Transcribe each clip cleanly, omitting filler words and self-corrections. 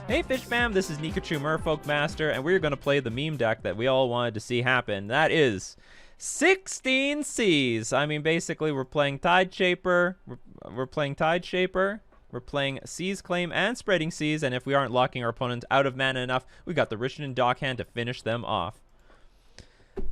Hey Fish Fam, this is Nikachu Merfolk Master, and we're going to play the meme deck that we all wanted to see happen. That is 16 Seas. I mean, basically, we're playing Tide Shaper, we're playing Tide Shaper, we're playing Seas Claim and Spreading Seas, and if we aren't locking our opponent out of mana enough, we got the Rishanen Dockhand to finish them off.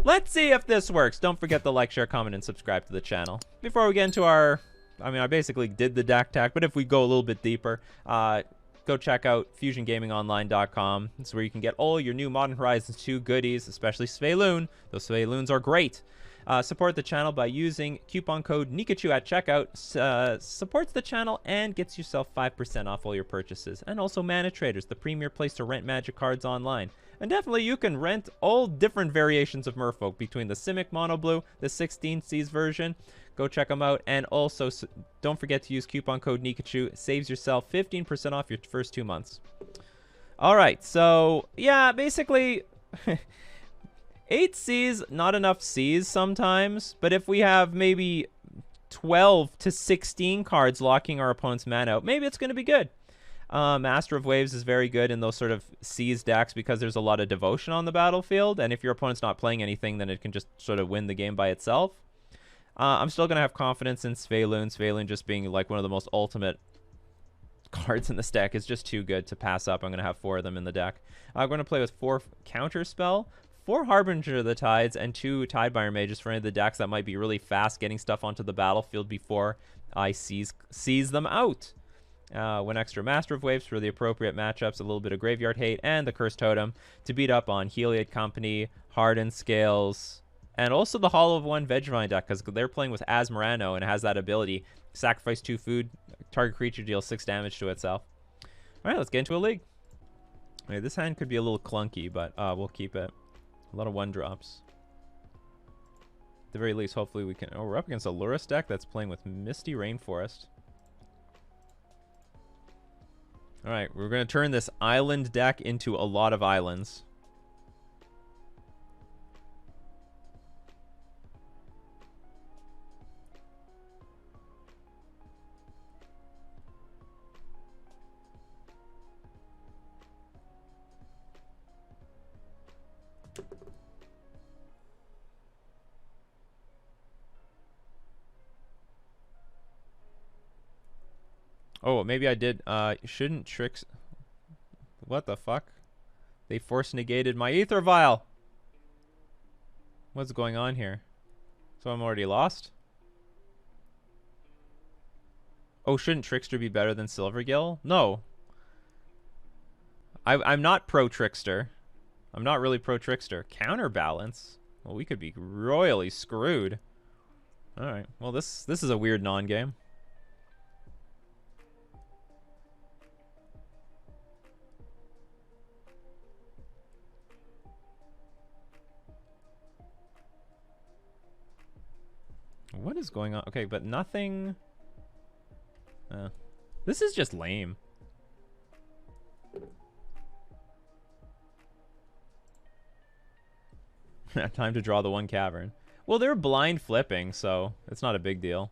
Let's see if this works. Don't forget to like, share, comment, and subscribe to the channel. Before we get into our... I basically did the deck tech, but if we go a little bit deeper, go check out FusionGamingOnline.com. It's where you can get all your new Modern Horizons 2 goodies, especially Sveiloon. Those Sveiloons are great. Support the channel by using coupon code Nikachu at checkout. Supports the channel and gets yourself 5% off all your purchases. And also Mana Traders, the premier place to rent Magic cards online. And definitely you can rent all different variations of Merfolk between the Simic Mono Blue, the 16 Seas version. Go check them out. And also, don't forget to use coupon code Nikachu. It saves yourself 15% off your first 2 months. All right, so yeah, basically 8 Seas, not enough Seas sometimes. But if we have maybe 12 to 16 cards locking our opponent's mana out, maybe it's going to be good. Master of Waves is very good in those sort of Seas decks because there's a lot of devotion on the battlefield. And if your opponent's not playing anything, then it can just sort of win the game by itself. I'm still going to have confidence in Sveiloon. Sveiloon just being like one of the most ultimate cards in this deck is just too good to pass up. I'm going to have 4 of them in the deck. I'm going to play with 4 Counterspell, 4 Harbinger of the Tides, and 2 Tidebinder Mages for any of the decks that might be really fast getting stuff onto the battlefield before I seize them out. 1 extra Master of Waves for the appropriate matchups, a little bit of Graveyard Hate, and the Cursed Totem to beat up on Heliod Company, Hardened Scales, and also the Hollow of One Vegevine deck, because they're playing with Azmorano and it has that ability. Sacrifice 2 food, target creature deals 6 damage to itself. Alright, let's get into a league. Okay, this hand could be a little clunky, but we'll keep it. A lot of 1-drops. At the very least, hopefully we can... Oh, we're up against a Lurrus deck that's playing with Misty Rainforest. Alright, we're going to turn this island deck into a lot of islands. Oh, maybe I did. Shouldn't tricks... What the fuck? They force negated my Ether Vial. What's going on here? So I'm already lost? Oh, shouldn't Trickster be better than Silvergill? No. I'm not pro-Trickster. I'm not really pro-Trickster. Counterbalance? Well, we could be royally screwed. Alright. Well, this is a weird non-game. What is going on? Okay, but nothing... this is just lame. Time to draw the 1 cavern. Well, they're blind flipping, so it's not a big deal.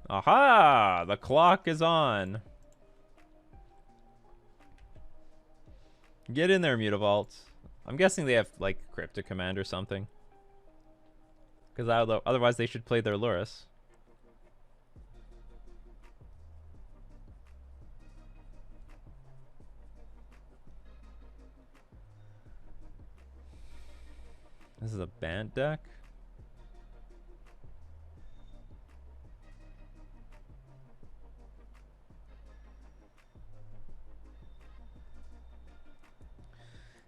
Aha! The clock is on. Get in there, Mutavault. I'm guessing they have, like, Cryptic Command or something. Because otherwise they should play their Lurrus. This is a Bant deck.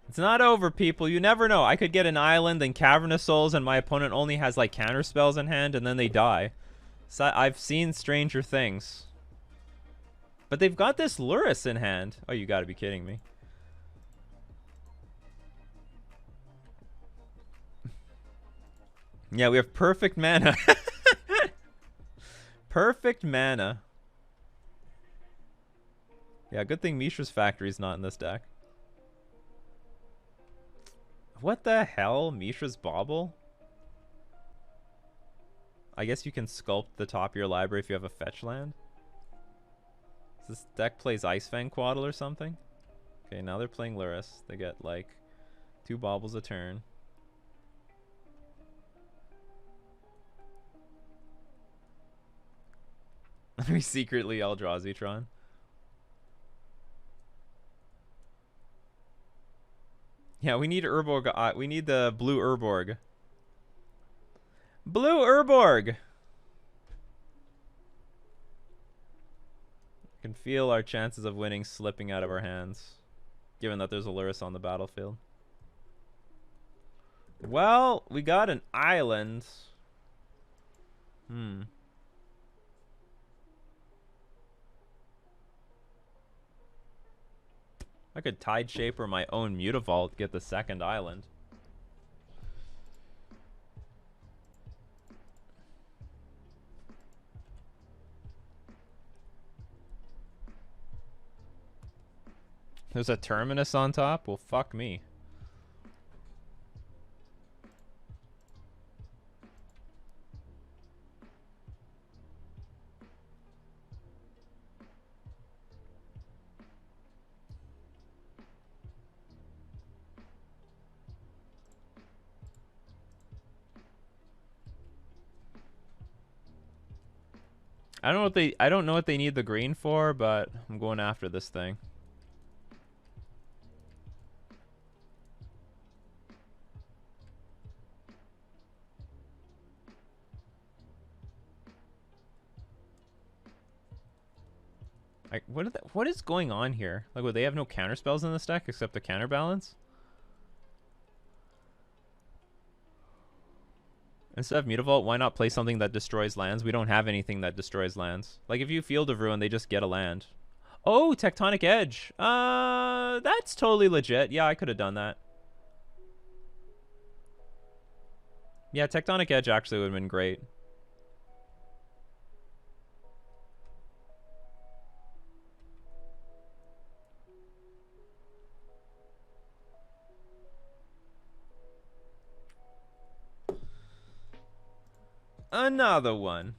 It's not over, people. You never know. I could get an island and Cavernous Souls and my opponent only has like counter spells in hand and then they die. So I've seen stranger things. But they've got this Lurrus in hand. Oh, you gotta be kidding me. Yeah, we have perfect mana. Perfect mana. Yeah, good thing Mishra's Factory's not in this deck. What the hell? Mishra's Bauble? I guess you can sculpt the top of your library if you have a fetch land. This deck plays Ice Fang Quaddle or something. Okay, now they're playing Luris. They get like 2 baubles a turn. We secretly Eldrazi-tron. Yeah, we need Urborg. We need the blue Urborg. Blue Urborg! I can feel our chances of winning slipping out of our hands, given that there's a Luris on the battlefield. Well, we got an island. I could Tide Shaper my own Mutavault, get the second island. There's a Terminus on top? Well, fuck me. I don't know what they need the green for, but I'm going after this thing. What is going on here? Like, would they have no counter spells in this deck except the counterbalance? Instead of Mutavault, why not play something that destroys lands? We don't have anything that destroys lands. Like, if you Field of Ruin, they just get a land. Oh, Tectonic Edge. That's totally legit. Yeah, I could have done that. Yeah, Tectonic Edge actually would have been great. Another one.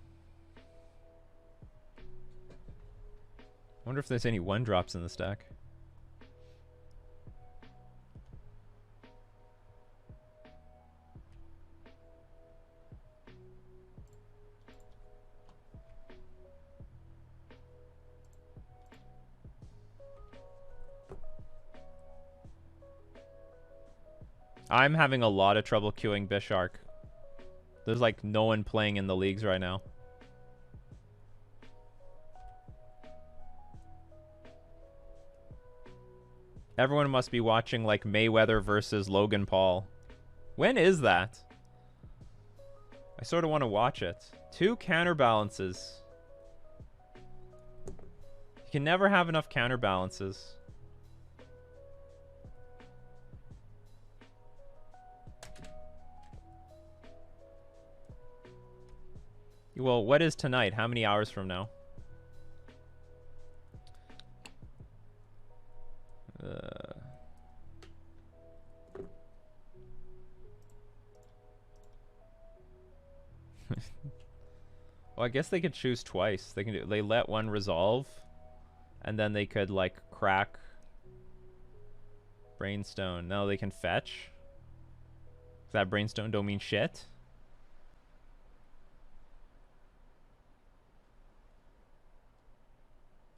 Wonder if there's any 1-drops in this deck. I'm having a lot of trouble queuing Bishark. There's like no one playing in the leagues right now. Everyone must be watching like Mayweather versus Logan Paul. When is that? I sort of want to watch it. 2 counterbalances. You can never have enough counterbalances. Well, what is tonight? How many hours from now? Well, I guess they could choose twice. They let one resolve, and then they could like crack Brainstone. No, they can fetch. That Brainstone don't mean shit.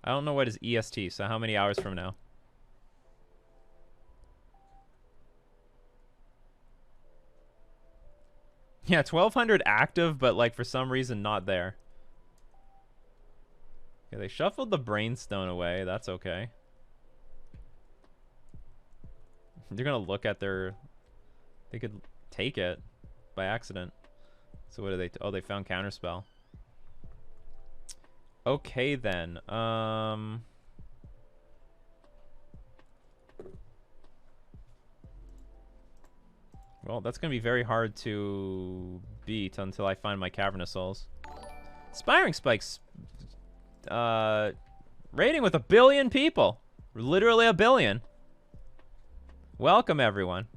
I don't know what is EST, so how many hours from now? Yeah, 1200 active, but like for some reason not there. Okay, they shuffled the Brainstone away. That's okay. They're gonna look at their... They could take it by accident. So what do they... Oh, they found Counterspell. Okay, then. Well, that's going to be very hard to beat until I find my Cavernous Souls. Spiring Spikes. Rating with 1 billion people. Literally 1 billion. Welcome, everyone.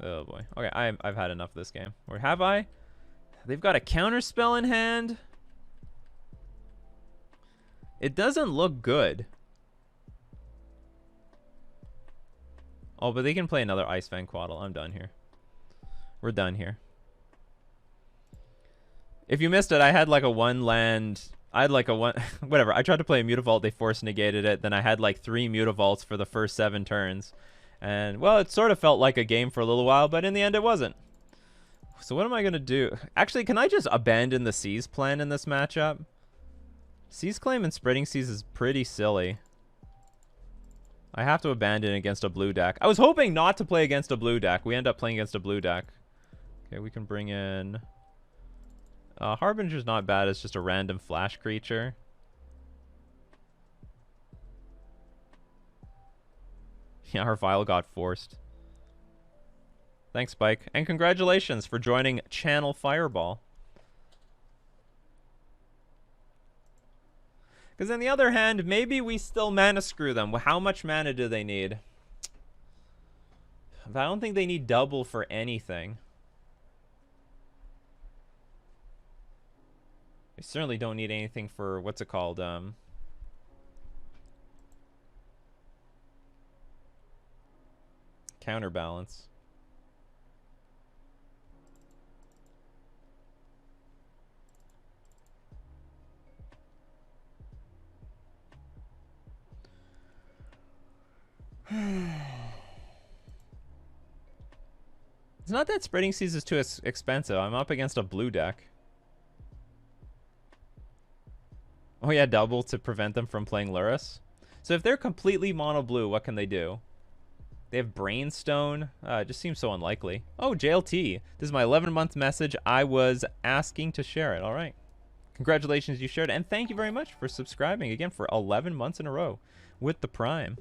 Oh, boy. Okay, I've had enough of this game. Or have I? They've got a counterspell in hand. It doesn't look good. Oh, but they can play another Ice Fang Quaddle. I'm done here. We're done here. If you missed it, I had like a one land. I had like a one. Whatever. I tried to play a Mutavault. They force negated it. Then I had like 3 Mutavaults for the first 7 turns. And, well, it sort of felt like a game for a little while, but in the end it wasn't. So what am I going to do? Actually, can I just abandon the Seize plan in this matchup? Seize Claim and Spreading Seas is pretty silly. I have to abandon against a blue deck. I was hoping not to play against a blue deck. We end up playing against a blue deck. Okay, we can bring in... Harbinger's not bad. It's just a random flash creature. Yeah, her Vial got forced. Thanks, Spike. And congratulations for joining Channel Fireball. Because on the other hand, maybe we still mana screw them. How much mana do they need? But I don't think they need double for anything. They certainly don't need anything for, what's it called? Counterbalance. It's not that Spreading Seas is too expensive. I'm up against a blue deck. Oh yeah, double to prevent them from playing Lurrus. So if they're completely mono blue, what can they do? They have Brainstone. It just seems so unlikely. Oh, JLT. This is my 11-month message. I was asking to share it. All right. Congratulations, you shared it. And thank you very much for subscribing again for 11 months in a row with the Prime.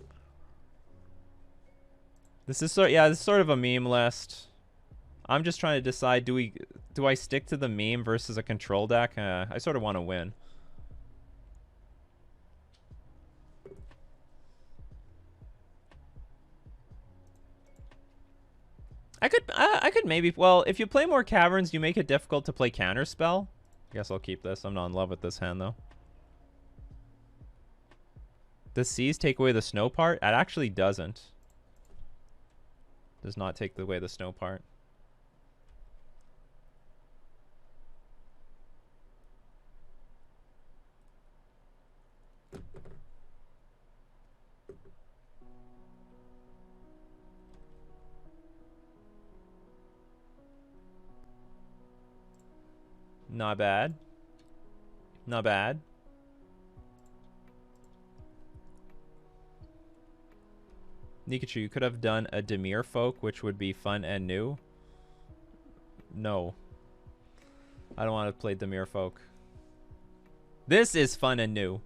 This is this is sort of a meme list. I'm just trying to decide, do I stick to the meme versus a control deck? I sort of want to win. I could maybe, well, if you play more Caverns, you make it difficult to play Counterspell. I guess I'll keep this. I'm not in love with this hand, though. Does Seas take away the snow part? It actually doesn't. Does not take away the snow part. Not bad. Not bad. Nikachu, you could have done a Merfolk, which would be fun and new. No. I don't want to play Merfolk. This is fun and new.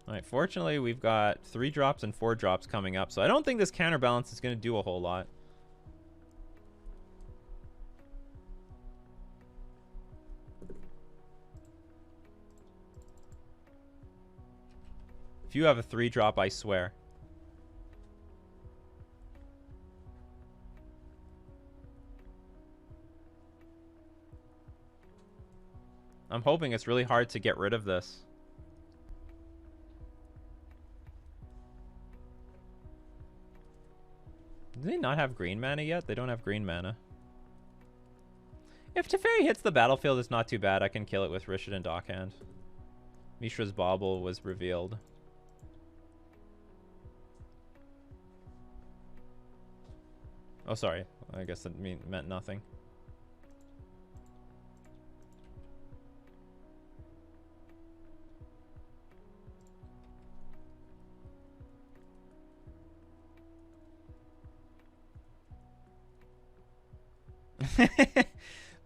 Alright, fortunately we've got 3 drops and 4 drops coming up, so I don't think this counterbalance is going to do a whole lot. If you have a 3-drop, I swear. I'm hoping it's really hard to get rid of this. Do they not have green mana yet? They don't have green mana. If Teferi hits the battlefield, it's not too bad. I can kill it with Rishadan Dockhand. Mishra's Bauble was revealed. Oh, sorry. I guess that meant nothing.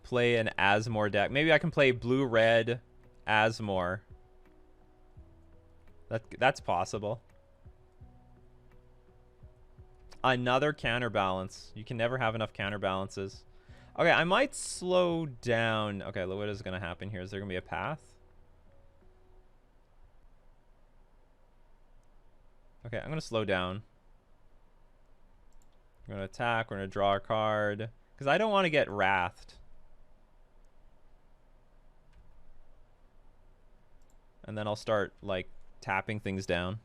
Play an Asmore deck. Maybe I can play blue-red Asmore. That's possible. Another counterbalance. You can never have enough counterbalances. Okay, I might slow down. Okay, what is going to happen here? Is there going to be a path? Okay, I'm gonna slow down. We're gonna attack. We're gonna draw a card because I don't want to get wrathed. And then I'll start like tapping things down.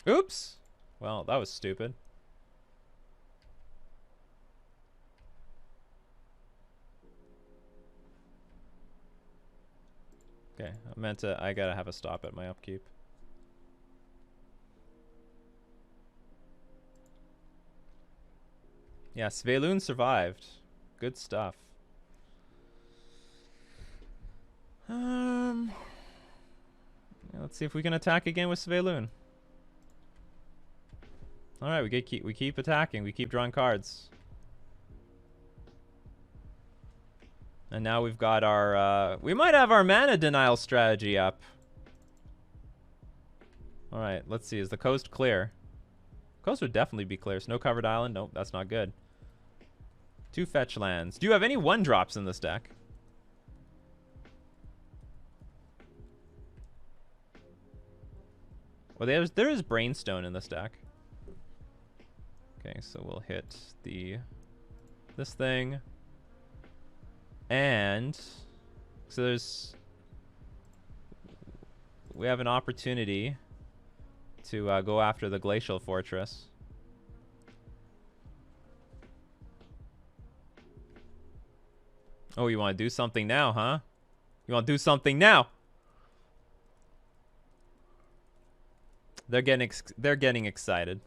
Oops. Well, that was stupid. Okay, I gotta have a stop at my upkeep. Yeah, Svelun survived. Good stuff. Let's see if we can attack again with Svelun. All right, we keep attacking. We keep drawing cards. And now we've got our we might have our mana denial strategy up. All right, let's see. Is the coast clear? Coast would definitely be clear. Snow covered island. Nope, that's not good. 2 fetch lands. Do you have any 1-drops in this deck? Well, there is Brainstone in this deck. Okay, so we'll hit this thing. And so we have an opportunity to go after the Glacial Fortress. Oh, you want to do something now, huh? You want to do something now? They're getting excited.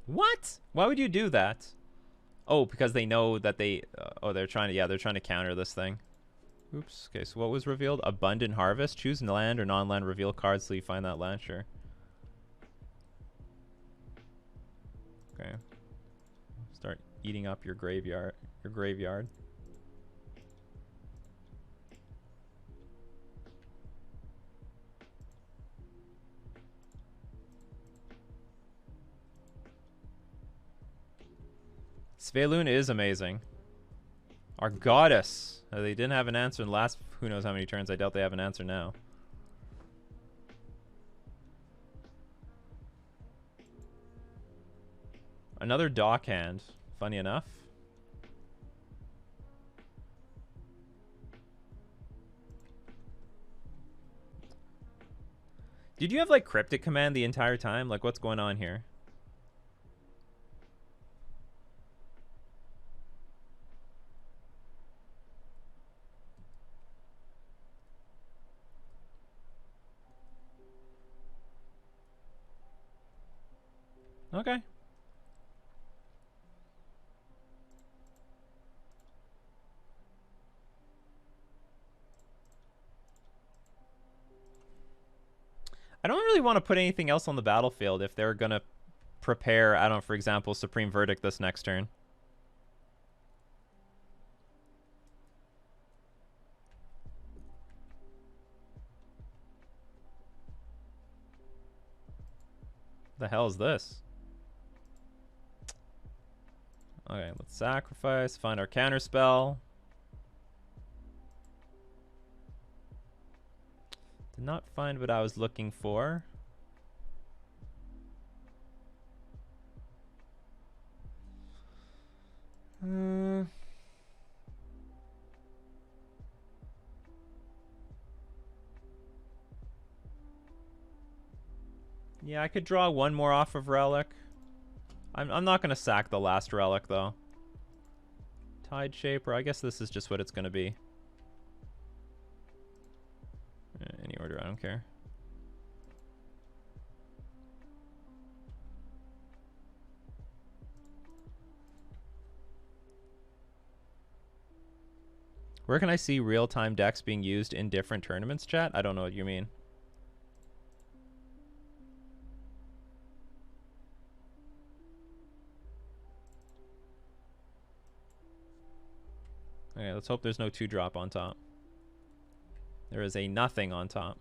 What? Why would you do that? Oh, because they know that they're trying to counter this thing. Oops. Okay, so what was revealed? Abundant Harvest. Choose land or non-land reveal cards till you find that land. Sure. Okay. Start eating up your graveyard. Svelun is amazing. Our goddess. They didn't have an answer in the last who knows how many turns. I doubt they have an answer now. Another dock hand. Funny enough. Did you have like Cryptic Command the entire time? Like what's going on here? Okay. I don't really want to put anything else on the battlefield if they're going to prepare, I don't know, for example, Supreme Verdict this next turn. The hell is this? Okay, let's sacrifice, find our counter spell. Did not find what I was looking for. Yeah, I could draw one more off of Relic. I'm not going to sack the last Relic, though. Tide Shaper, I guess this is just what it's going to be. Any order, I don't care. Where can I see real-time decks being used in different tournaments, chat? I don't know what you mean. Okay, let's hope there's no 2-drop on top. There is a nothing on top.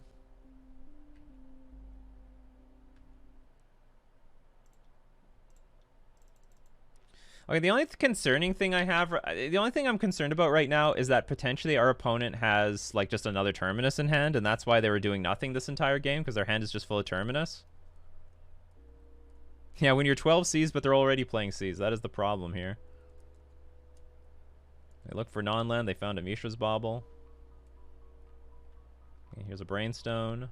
Okay, the only concerning thing I have, the only thing I'm concerned about right now is that potentially our opponent has like just another Terminus in hand, and that's why they were doing nothing this entire game, because their hand is just full of Terminus. Yeah, when you're 12 Cs, but they're already playing Cs, that is the problem here. They look for non-land, they found a Mishra's Bauble. Okay, here's a Brainstone.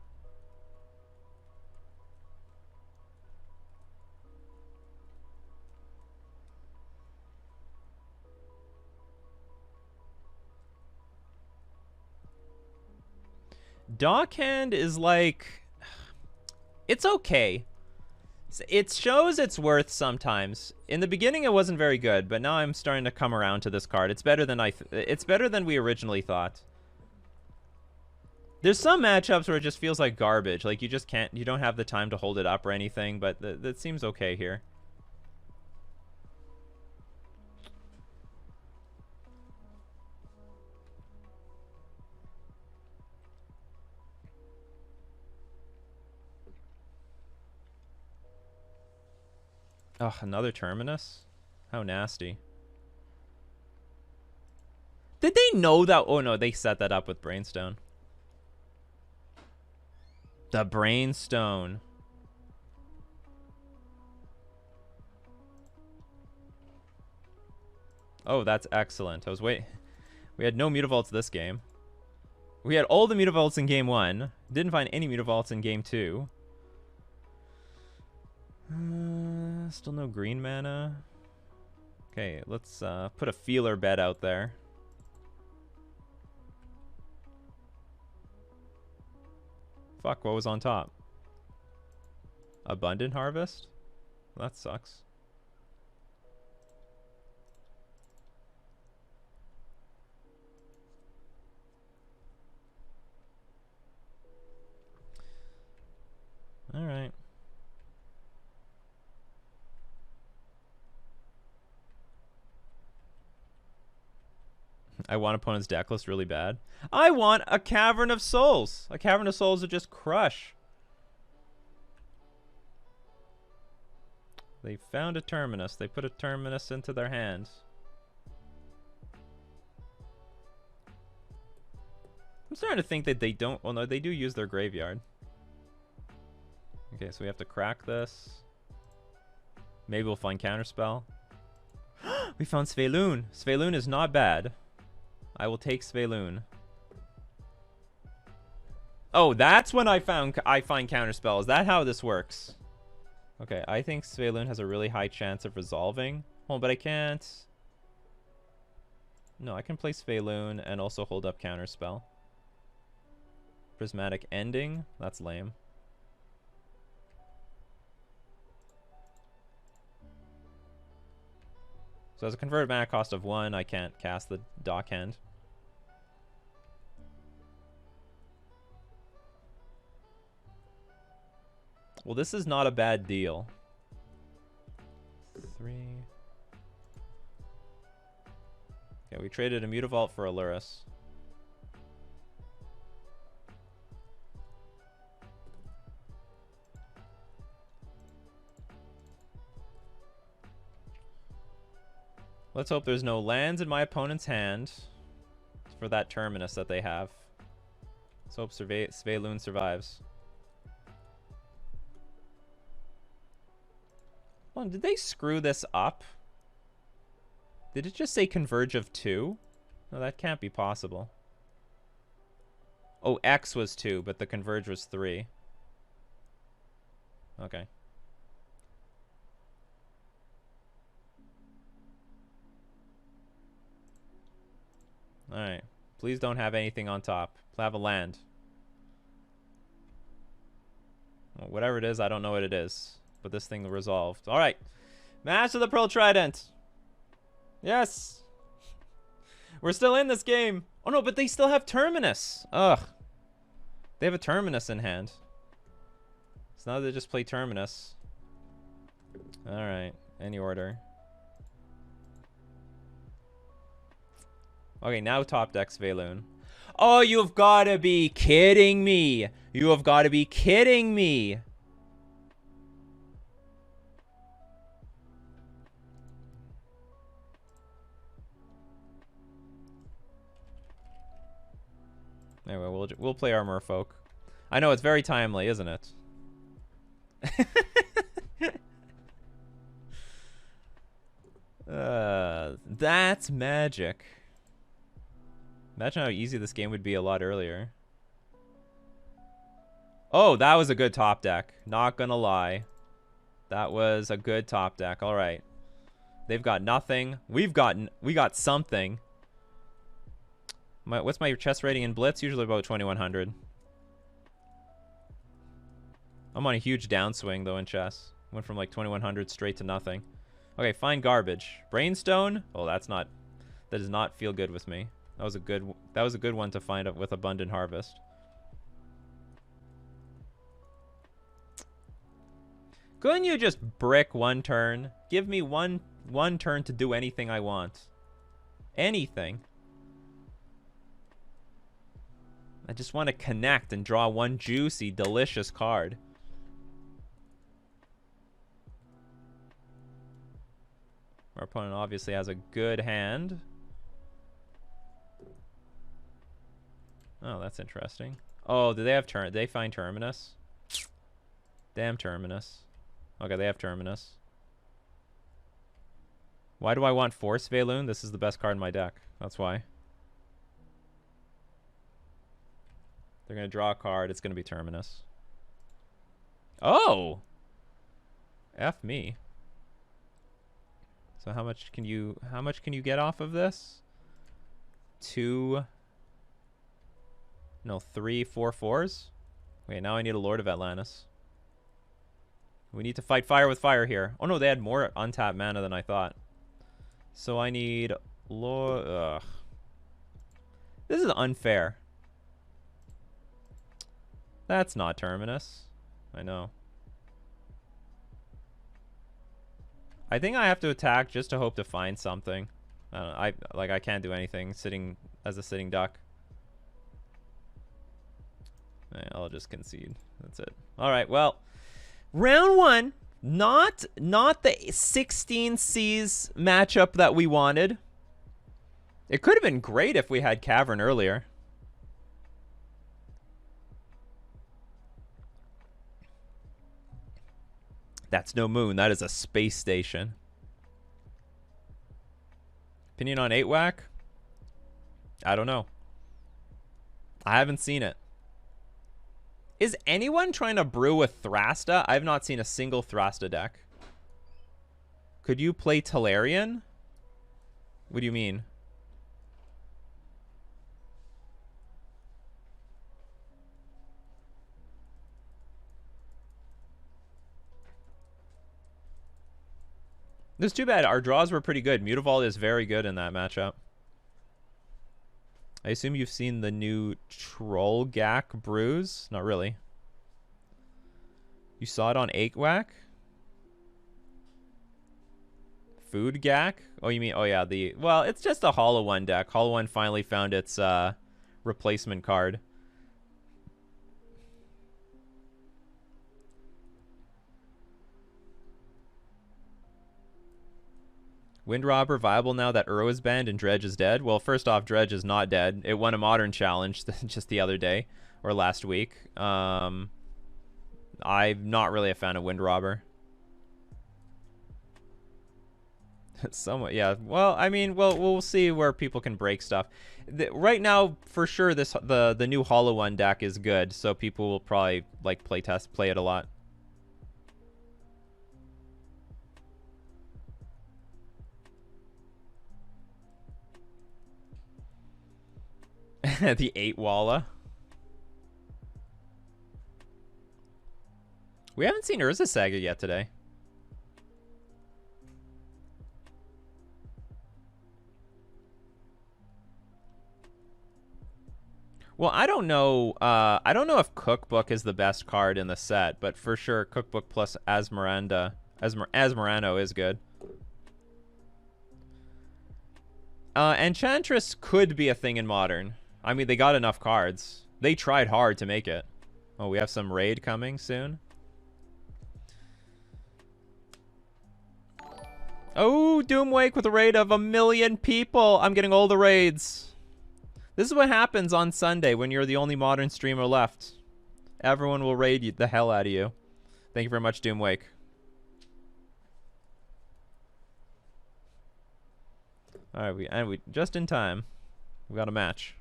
Dockhand is like, it's okay. It shows its worth sometimes. In the beginning, it wasn't very good, but now I'm starting to come around to this card. It's better than it's better than we originally thought. There's some matchups where it just feels like garbage. Like you just can't, you don't have the time to hold it up or anything, but that seems okay here. Ugh, another Terminus? How nasty. Did they know that? Oh no, they set that up with Brainstone. The Brainstone. Oh, that's excellent. We had no Mutavaults this game. We had all the Mutavaults in game 1. Didn't find any Mutavaults in game 2. Still no green mana. Okay, let's put a feeler bed out there. Fuck, what was on top? Abundant Harvest? That sucks. Alright. I want opponent's deck list really bad. I want a Cavern of Souls. A Cavern of Souls to just crush. They found a Terminus. They put a Terminus into their hands. I'm starting to think that they don't... Well, no, they do use their graveyard. Okay, so we have to crack this. Maybe we'll find Counterspell. We found Svelune. Svelune is not bad. I will take Svelune. Oh, that's when I find Counterspell. Is that how this works? Okay, I think Svelune has a really high chance of resolving. Oh, but I can't. No, I can play Svelune and also hold up Counterspell. Prismatic Ending? That's lame. So as a converted mana cost of 1, I can't cast the Dockhand. Well, this is not a bad deal. 3. Okay, we traded a Mutavault for a Lurrus. Let's hope there's no lands in my opponent's hand for that Terminus that they have. Let's hope Svelune survives. Hold on, did they screw this up? Did it just say converge of 2? No, that can't be possible. Oh, X was 2, but the converge was 3. Okay. Alright. Please don't have anything on top. Have a land. Well, whatever it is, I don't know what it is. But this thing resolved. Alright. Master of the Pearl Trident. Yes. We're still in this game. Oh no, but they still have Terminus. Ugh. They have a Terminus in hand. So now they just play Terminus. Alright. Any order. Okay, now top deck Svelune. Oh, you've got to be kidding me. You have got to be kidding me. Anyway, we'll play our Merfolk. I know it's very timely, isn't it? That's magic. Imagine how easy this game would be a lot earlier. Oh, that was a good top deck. Not gonna lie. That was a good top deck. All right. They've got nothing. We got something. What's my chess rating in Blitz? Usually about 2100. I'm on a huge downswing though in chess. Went from like 2100 straight to nothing. Okay, find garbage. Brainstone? Oh, that does not feel good with me. That was a good one to find with Abundant Harvest. Couldn't you just brick one turn? Give me one turn to do anything I want. Anything. I just want to connect and draw one juicy, delicious card. Our opponent obviously has a good hand. Oh, that's interesting. Oh, do they have did they find Terminus? Damn Terminus. Okay, they have Terminus. Why do I want Force Valoon? This is the best card in my deck. That's why. They're going to draw a card. It's going to be Terminus. Oh! F me. So how much can you get off of this? 3, 4 4s? Wait, now I need a Lord of Atlantis. We need to fight fire with fire here. Oh no, they had more untapped mana than I thought. So I need Lord. Ugh. This is unfair. That's not Terminus. I know. I think I have to attack just to hope to find something. I don't know, I can't do anything sitting as a sitting duck. I'll just concede. That's it. All right. Well, round one. Not the 16 C's matchup that we wanted. It could have been great if we had Cavern earlier. That's no moon. That is a space station. Opinion on 8-Whack? I don't know. I haven't seen it. Is anyone trying to brew with Thrasta? I've not seen a single Thrasta deck. Could you play Tolarian? What do you mean? It's too bad. Our draws were pretty good. Mutavault is very good in that matchup. I assume you've seen the new Troll Gak brews? Not really. You saw it on 8-Whack? Food Gak? Oh, you mean... Oh, yeah. Well, it's just a Hollow One deck. Hollow One finally found its replacement card. Windrobber viable now that Uro is banned and Dredge is dead? Well, first off, Dredge is not dead. It won a Modern Challenge just the other day, or last week. I'm not really a fan of Windrobber. Somewhat, yeah. Well, I mean, we'll see where people can break stuff. Right now, for sure, the new Hollow One deck is good, so people will probably like play it a lot. The 8 Walla. We haven't seen Urza Saga yet today. Well, I don't know. I don't know if Cookbook is the best card in the set, but for sure, Cookbook plus Asmerano is good. Enchantress could be a thing in Modern. I mean, they got enough cards. They tried hard to make it. Oh, we have some raid coming soon. Oh, Doomwake with a raid of 1 million people. I'm getting all the raids. This is what happens on Sunday when you're the only modern streamer left. Everyone will raid you, the hell out of you. Thank you very much, Doomwake. Alright, we just in time. We got a match.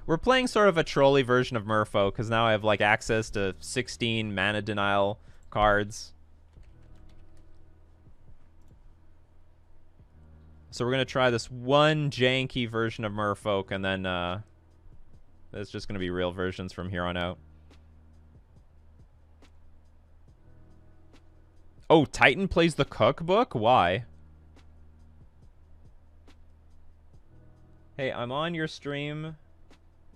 We're playing sort of a trolley version of Merfolk, because now I have like access to 16 mana denial cards. So we're going to try this one janky version of Merfolk, and then it's just going to be real versions from here on out. Oh, Titan plays the cookbook? Why? Hey, I'm on your stream.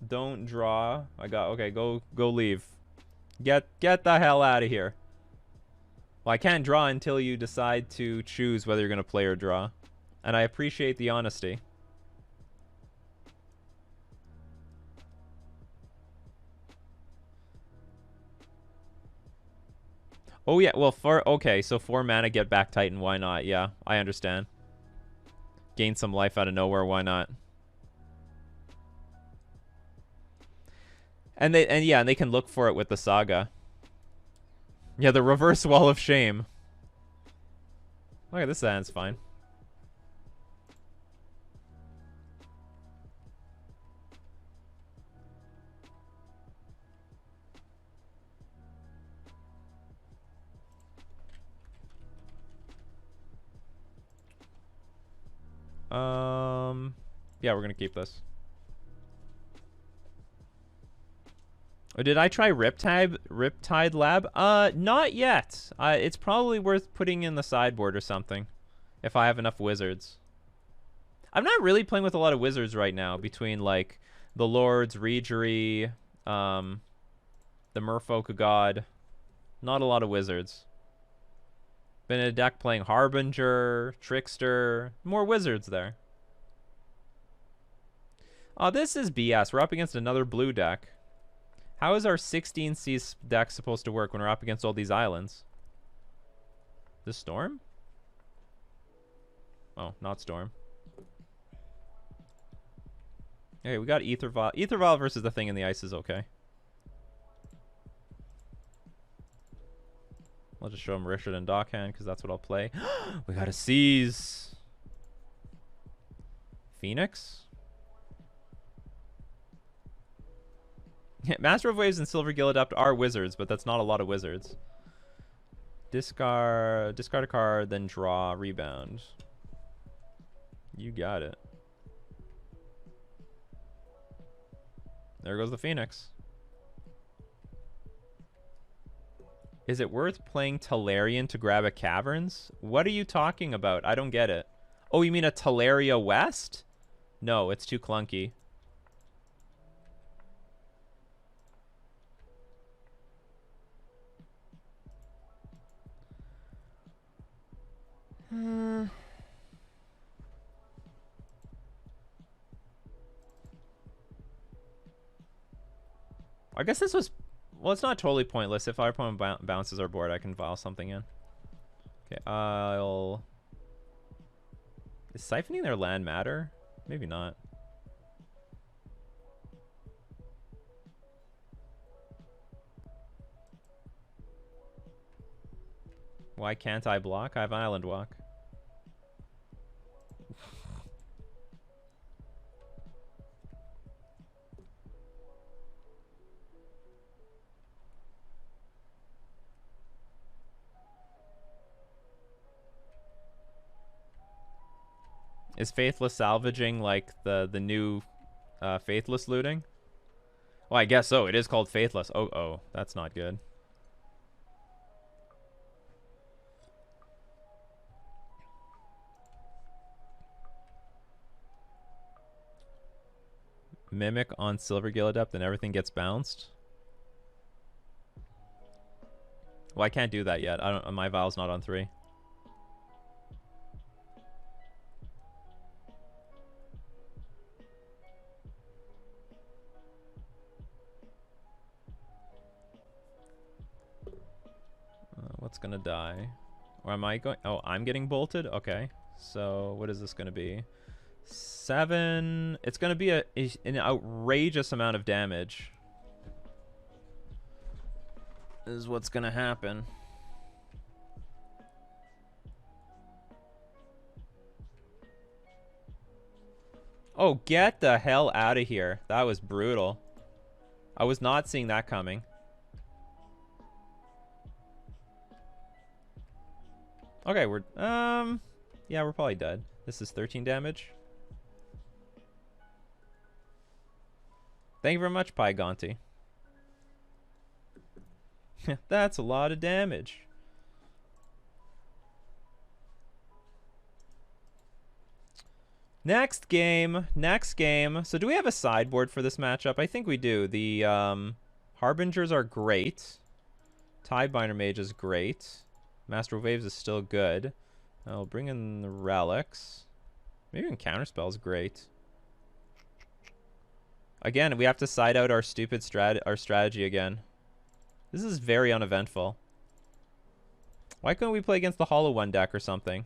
Don't draw. Okay, go leave. Get the hell out of here. Well, I can't draw until you decide to choose whether you're going to play or draw. And I appreciate the honesty. Oh yeah, well okay, so 4 mana get back Titan, why not? Yeah, I understand. Gain some life out of nowhere, why not? And they can look for it with the Saga. Yeah, the reverse wall of shame. Okay, this hand's fine. Yeah, we're gonna keep this. Oh, did I try Riptide Lab? Not yet. It's probably worth putting in the sideboard or something, if I have enough wizards. I'm not really playing with a lot of wizards right now, between like the Lords, Reegery, the Merfolk God. Not a lot of wizards. Been in a deck playing Harbinger, Trickster, more wizards there. Oh, this is BS. We're up against another blue deck. How is our 16C deck supposed to work when we're up against all these islands? This Storm? Oh, not Storm. Okay, we got Ether Vial. Ether Vial versus the Thing in the Ice is okay. I'll just show him Richard and Dockhand because that's what I'll play. We gotta seize. Phoenix? Master of Waves and Silver Gill Adept are wizards, but that's not a lot of wizards. Discard a card, then draw, rebound. You got it. There goes the Phoenix. Is it worth playing Tolarian to grab a Caverns? What are you talking about? I don't get it. Oh, you mean a Talaria West? No, it's too clunky. I guess this was... Well, it's not totally pointless. If our opponent bounces our board, I can file something in. Okay, I'll... Is siphoning their land matter? Maybe not. Why can't I block? I have Island Walk. Is Faithless salvaging like the new Faithless looting? Well, I guess so. It is called Faithless. Oh, that's not good. Mimic on Silver Gill Adept and everything gets bounced. Well, I can't do that yet. I don't. My vial's not on 3. What's gonna die? Or am I going? Oh, I'm getting bolted? Okay. So what is this gonna be? 7. It's going to be an outrageous amount of damage. This is what's going to happen. Oh, get the hell out of here. That was brutal. I was not seeing that coming. Okay, we're yeah, we're probably dead. This is 13 damage. Thank you very much, Pygonti. That's a lot of damage. Next game. So do we have a sideboard for this matchup? I think we do. The Harbingers are great. Tidebinder Mage is great. Master of Waves is still good. I'll bring in the Relics. Maybe even Counterspell is great. Again, we have to side out our stupid strategy again. This is very uneventful. Why couldn't we play against the Hollow One deck or something?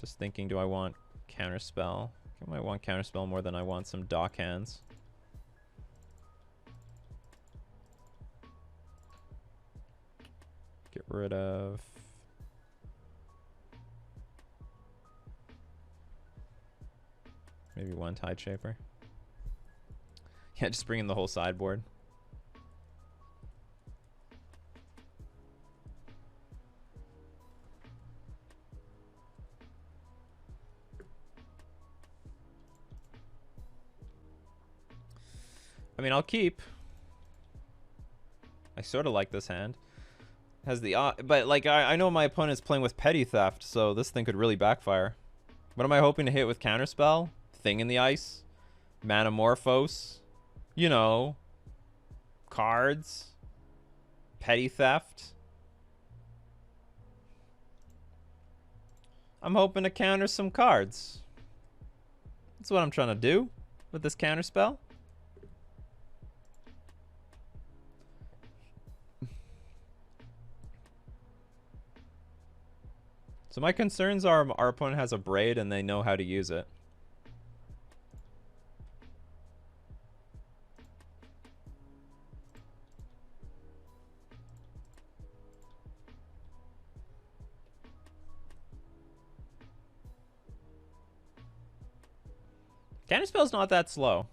Just thinking, do I want Counterspell? I might want Counterspell more than I want some Dock Hands. Get rid of... maybe one Tide Shaper. Yeah, just bring in the whole sideboard. I mean, I'll keep. I sort of like this hand. Has the but like I know my opponent's playing with Petty Theft, so this thing could really backfire. What am I hoping to hit with Counterspell? Thing in the Ice, Manamorphose, you know, cards, Petty Theft. I'm hoping to counter some cards. That's what I'm trying to do with this Counterspell. So my concerns are our opponent has a Braid and they know how to use it. Counterspell's not that slow.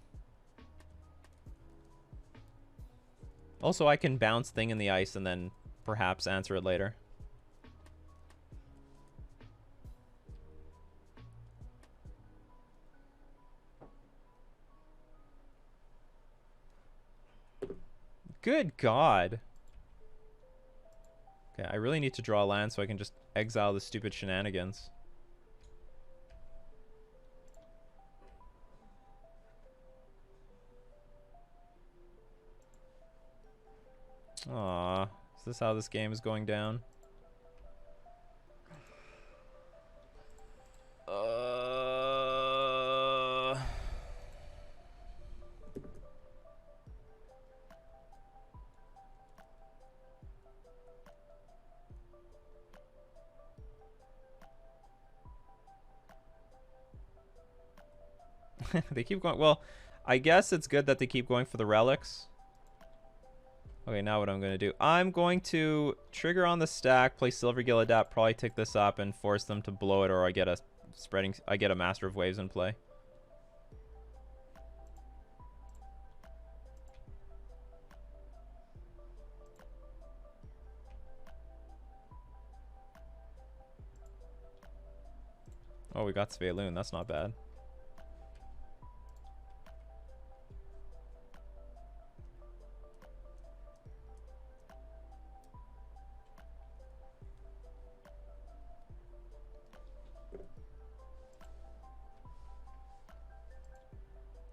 Also, I can bounce Thing in the Ice and then perhaps answer it later. Good God. Okay, I really need to draw a land so I can just exile the stupid shenanigans. Aw, is this how this game is going down? They keep going. Well, I guess it's good that they keep going for the relics. Okay, now what I'm going to do. I'm going to trigger on the stack, play Silvergill Adapt, probably tick this up and force them to blow it, or I get a Master of Waves in play. Oh, we got Sveloon. That's not bad.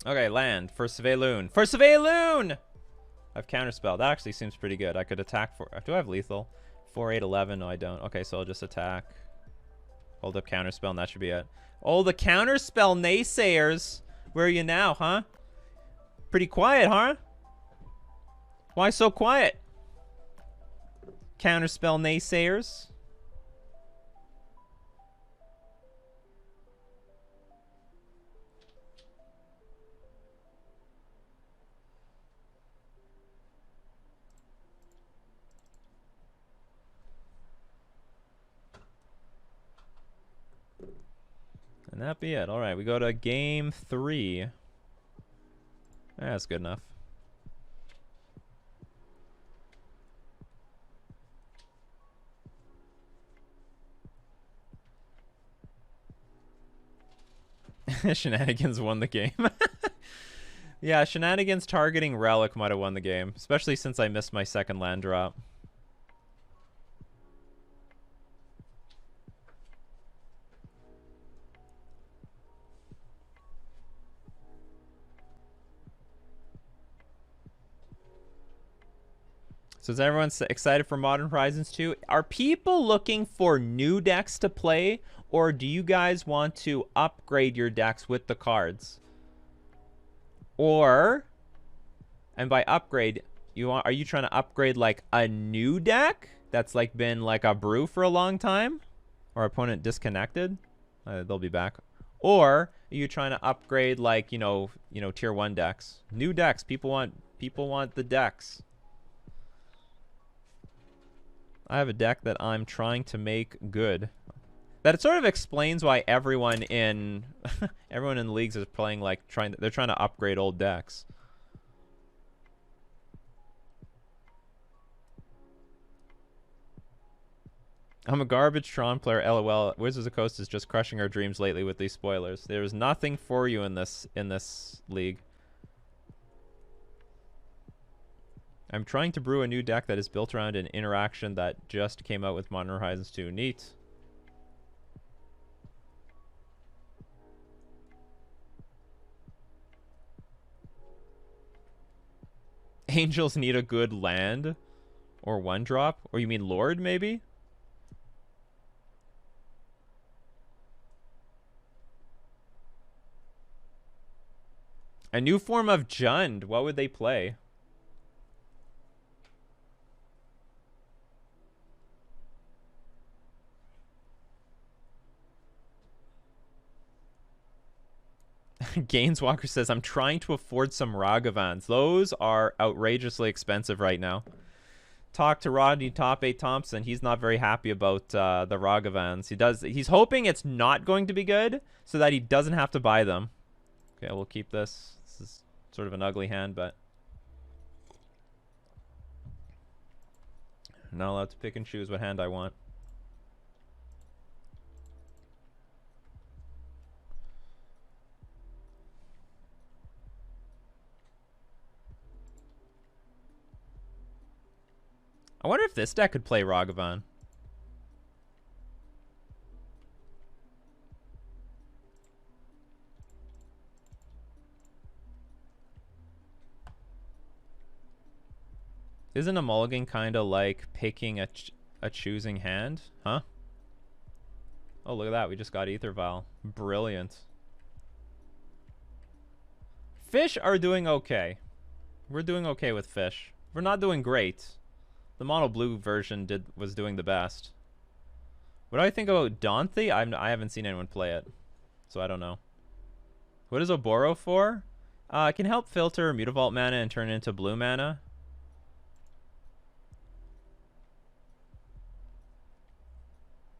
Okay, land for Sveloon. For Sveloon! I have Counterspell. That actually seems pretty good. I could attack for... do I have lethal? 4, 8, 11. No, I don't. Okay, so I'll just attack. Hold up Counterspell, and that should be it. Oh, the Counterspell naysayers. Where are you now, huh? Pretty quiet, huh? Why so quiet? Counterspell naysayers. And that be it. All right, we go to game 3. That's good enough. Shenanigans won the game. Yeah, Shenanigans targeting Relic might have won the game, especially since I missed my second land drop. So is everyone excited for Modern Horizons 2? Are people looking for new decks to play, or do you guys want to upgrade your decks with the cards? Or, and by upgrade, are you trying to upgrade like a new deck that's like been like a brew for a long time, or opponent disconnected? They'll be back. Or are you trying to upgrade like tier 1 decks? New decks. People want the decks. I have a deck that I'm trying to make good. That sort of explains why everyone in leagues is playing like they're trying to upgrade old decks. I'm a garbage Tron player, LOL. Wizards of the Coast is just crushing our dreams lately with these spoilers. There's nothing for you in this league. I'm trying to brew a new deck that is built around an interaction that just came out with Modern Horizons 2. Neat. Angels need a good land or 1-drop? Or you mean Lord, maybe? A new form of Jund. What would they play? Gainswalker says, I'm trying to afford some Ragavans. Those are outrageously expensive right now. Talk to Rodney Top 8 Thompson. He's not very happy about the Ragavans. He's hoping it's not going to be good so that he doesn't have to buy them. Okay, we'll keep this. This is sort of an ugly hand, but I'm not allowed to pick and choose what hand I want. I wonder if this deck could play Ragavan. Isn't a mulligan kind of like picking a choosing hand? Huh? Oh, look at that. We just got Ether Vial. Brilliant. Fish are doing okay. We're doing okay with fish. We're not doing great. The mono blue version was doing the best. What do I think about Danthe? I haven't seen anyone play it, so I don't know. What is Oboro for? It can help filter Mutavault mana and turn it into blue mana.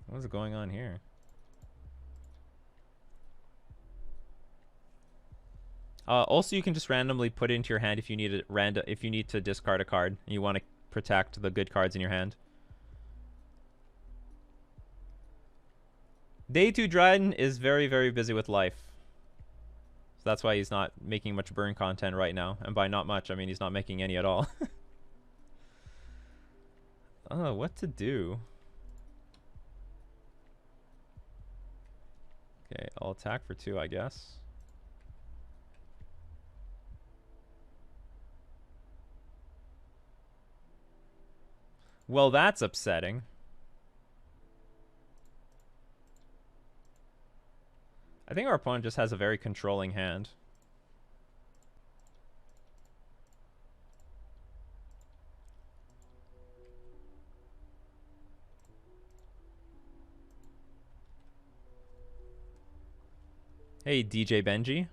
What's going on here? Also, you can just randomly put it into your hand if you need to discard a card and you want to protect the good cards in your hand. Day 2 Dryden is very, very busy with life. So that's why he's not making much burn content right now. And by not much, I mean he's not making any at all. Oh, what to do? Okay, I'll attack for 2, I guess. Well, that's upsetting. I think our opponent just has a very controlling hand. Hey, DJ Benji.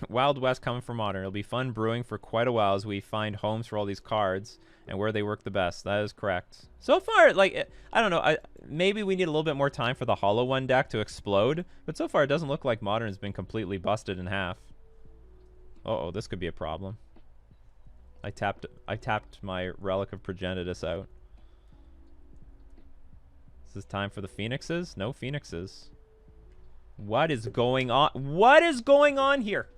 Wild West coming for Modern. It'll be fun brewing for quite a while as we find homes for all these cards and where they work the best. That is correct. So far, like, I don't know. Maybe we need a little bit more time for the Hollow One deck to explode. But so far, it doesn't look like Modern has been completely busted in half. Uh-oh, this could be a problem. I tapped my Relic of Progenitus out. Is this time for the Phoenixes? No Phoenixes. What is going on? What is going on here?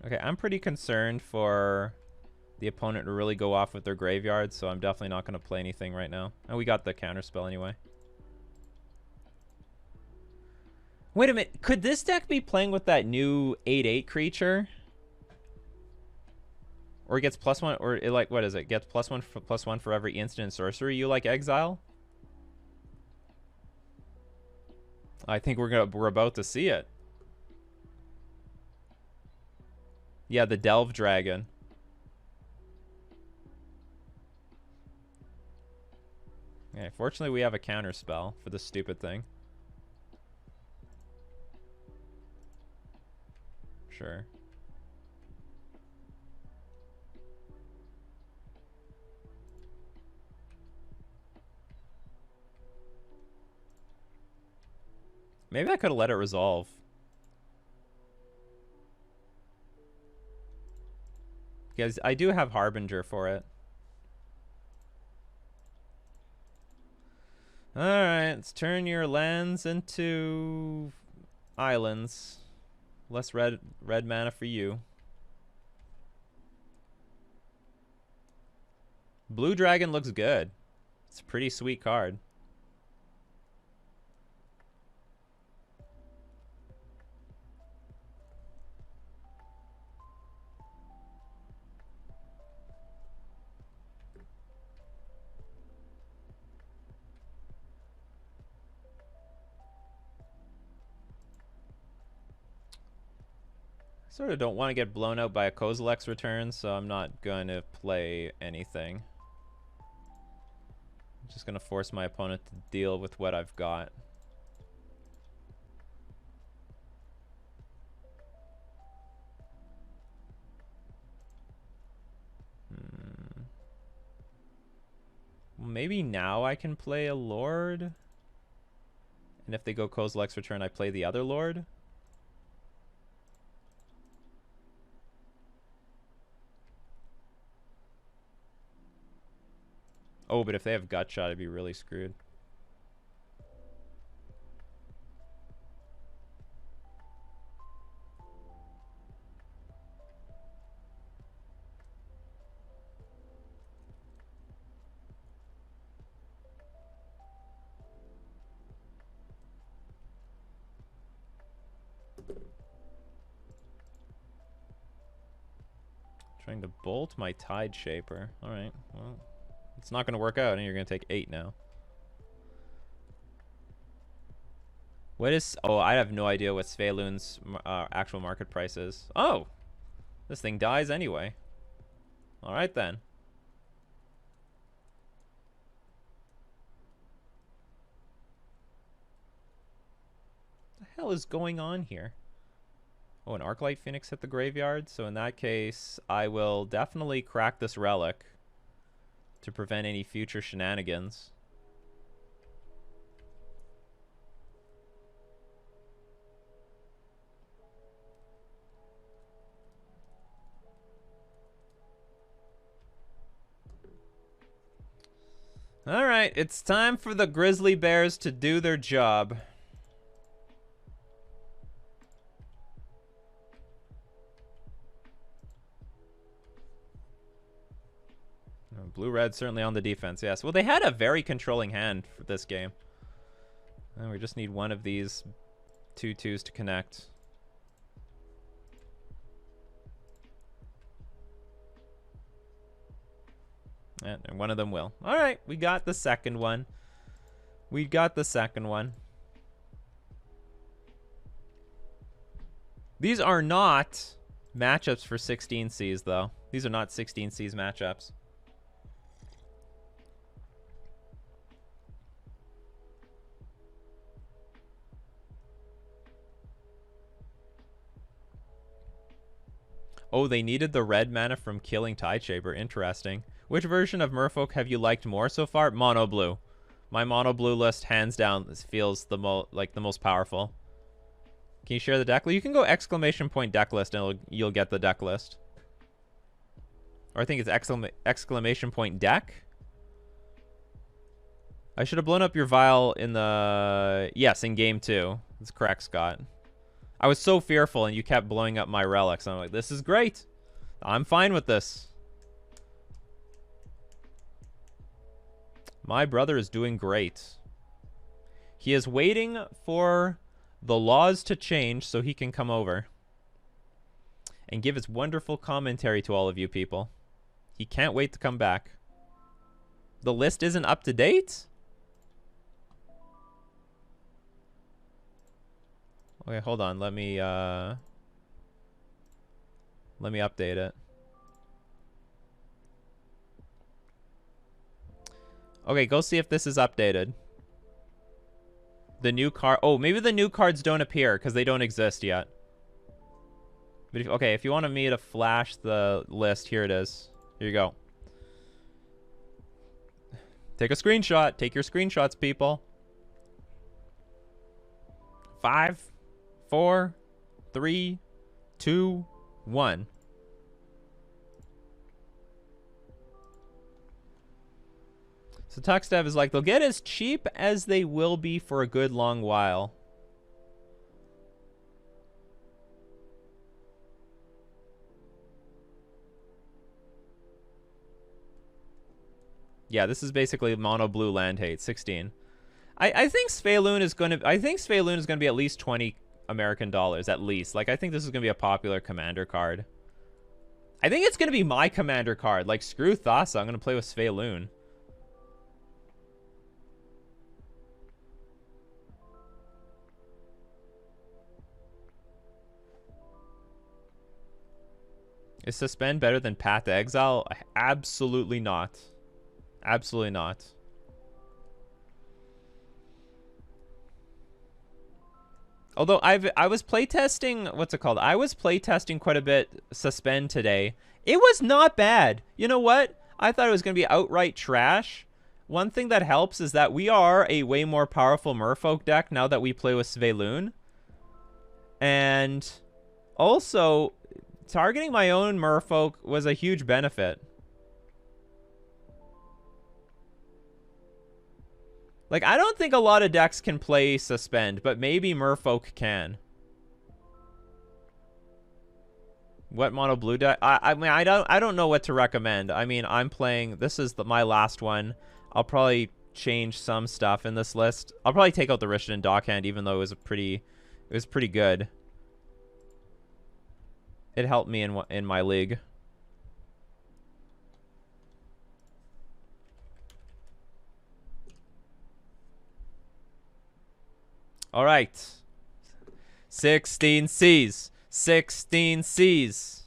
Okay, I'm pretty concerned for the opponent to really go off with their graveyard, so I'm definitely not going to play anything right now. And we got the counterspell anyway. Wait a minute. Could this deck be playing with that new 8/8 creature? Or it gets +1, or it, like, what is it? Gets +1 for every instant and sorcery you like exile? I think we're about to see it. Yeah, the Delve Dragon. Okay, fortunately we have a counter spell for this stupid thing. Sure. Maybe I could have let it resolve. Because I do have Harbinger for it. Alright, let's turn your lands into islands. Less red mana for you. Blue Dragon looks good. It's a pretty sweet card. Sort of don't want to get blown out by a Kozilek's return, so I'm not going to play anything. I'm just going to force my opponent to deal with what I've got. Well, maybe now I can play a Lord. And if they go Kozilek's return, I play the other Lord. Oh, but if they have Gut Shot, I'd be really screwed. Trying to bolt my Tide Shaper. Alright, well, it's not going to work out, and you're going to take 8 now. What is... Oh, I have no idea what Svelun's actual market price is. Oh! This thing dies anyway. Alright then. What the hell is going on here? Oh, an Arclight Phoenix hit the graveyard. So in that case, I will definitely crack this relic to prevent any future shenanigans. All right, it's time for the Grizzly Bears to do their job. Blue-red certainly on the defense, yes. Well, they had a very controlling hand for this game. And we just need one of these 2/2s to connect. And one of them will. All right, we got the second one. We got the second one. These are not matchups for 16Cs, though. These are not 16Cs matchups. Oh, they needed the red mana from killing Tideshaper. Interesting. Which version of Merfolk have you liked more so far? Mono blue. My mono blue list, hands down, feels the most powerful. Can you share the deck list? You can go exclamation point deck list and you'll get the deck list. Or I think it's exclamation point deck. I should have blown up your vial in the... Yes, in game 2. That's correct, Scott. I was so fearful and you kept blowing up my relics. I'm like, this is great. I'm fine with this. My brother is doing great. He is waiting for the laws to change so he can come over and give his wonderful commentary to all of you people. He can't wait to come back. The list isn't up to date? Okay, hold on. Let me update it. Okay, go see if this is updated. The new card. Oh, maybe the new cards don't appear because they don't exist yet. But if you wanted me to flash the list, here it is. Here you go. Take a screenshot. Take your screenshots, people. 5, 4, 3, 2, 1. So Tuxdev is like, they'll get as cheap as they will be for a good long while. Yeah, this is basically mono blue land hate, 16. I think Svaelun is gonna be at least 20 American dollars, at least. Like, I think this is gonna be a popular commander card. I think it's gonna be my commander card. Like, screw Thassa, I'm gonna play with Svaelun. Is Suspend better than Path to Exile? Absolutely not. Absolutely not. Although I was playtesting, what's it called? I was playtesting quite a bit Suspend today. It was not bad. You know what? I thought it was going to be outright trash. One thing that helps is that we are a way more powerful Merfolk deck now that we play with Svaelun. And also, targeting my own Merfolk was a huge benefit. Like, I don't think a lot of decks can play Suspend, but maybe Merfolk can. What mono blue deck? I mean, I don't know what to recommend. I mean, I'm playing, this is my last one. I'll probably change some stuff in this list. I'll probably take out the Rishadan Dockhand, even though it was pretty good. It helped me in my league. All right. 16 Cs. 16 Cs.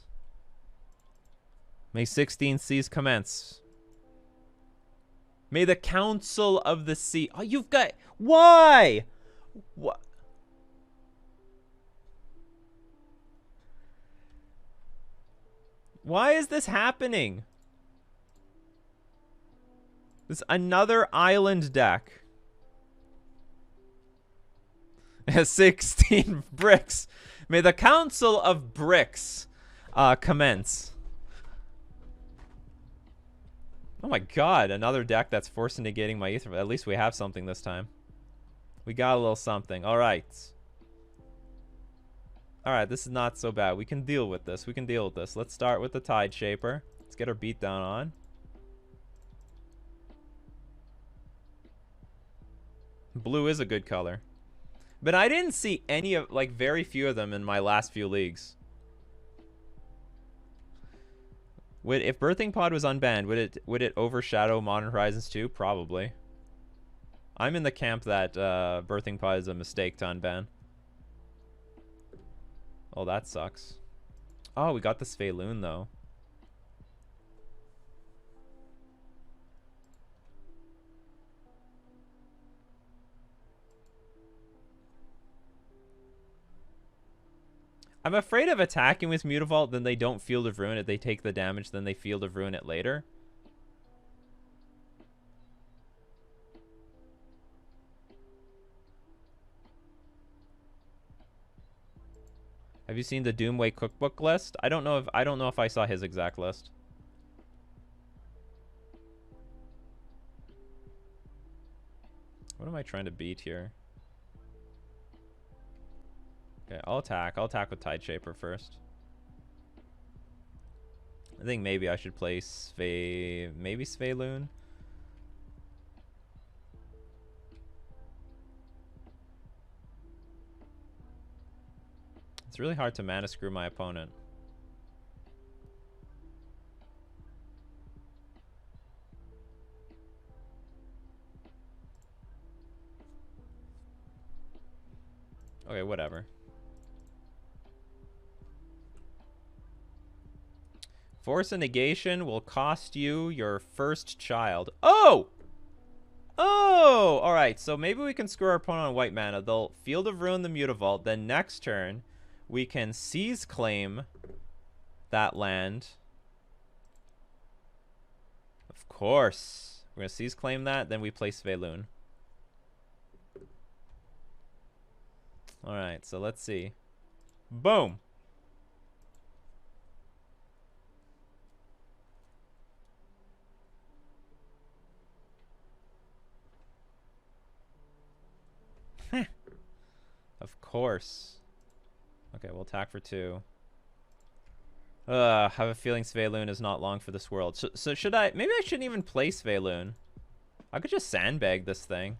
May 16 Cs commence. May the Council of the Sea. Oh, you've got. Why? What? Why is this happening? This another island deck. 16 bricks. May the Council of Bricks commence. Oh my god, another deck that's force negating my Ether. At least we have something this time. We got a little something. Alright. Alright, this is not so bad. We can deal with this. We can deal with this. Let's start with the Tideshaper. Let's get our beat down on. Blue is a good color. But I didn't see any of, like, very few of them in my last few leagues. If Birthing Pod was unbanned, would it overshadow Modern Horizons 2? Probably. I'm in the camp that Birthing Pod is a mistake to unban. Oh, that sucks. Oh, we got the Svelun, though. I'm afraid of attacking with Mutavault, then they don't Field of Ruin it. They take the damage, then they Field of Ruin it later. Have you seen the Doomway cookbook list? I don't know if I saw his exact list. What am I trying to beat here? Okay, I'll attack. I'll attack with Tideshaper first. I think maybe I should play maybe Svelun. It's really hard to mana screw my opponent. Okay, whatever. Force a negation will cost you your first child. Oh! Oh! Alright, so maybe we can screw our opponent on white mana. They'll Field of Ruin the Mutavault. Then next turn, we can seize claim that land. Of course. We're going to seize claim that, then we play Svelun. Alright, so let's see. Boom! Of course. Okay, we'll attack for 2. I have a feeling Svelun is not long for this world. So should I... Maybe I shouldn't even play Svelun. I could just sandbag this thing.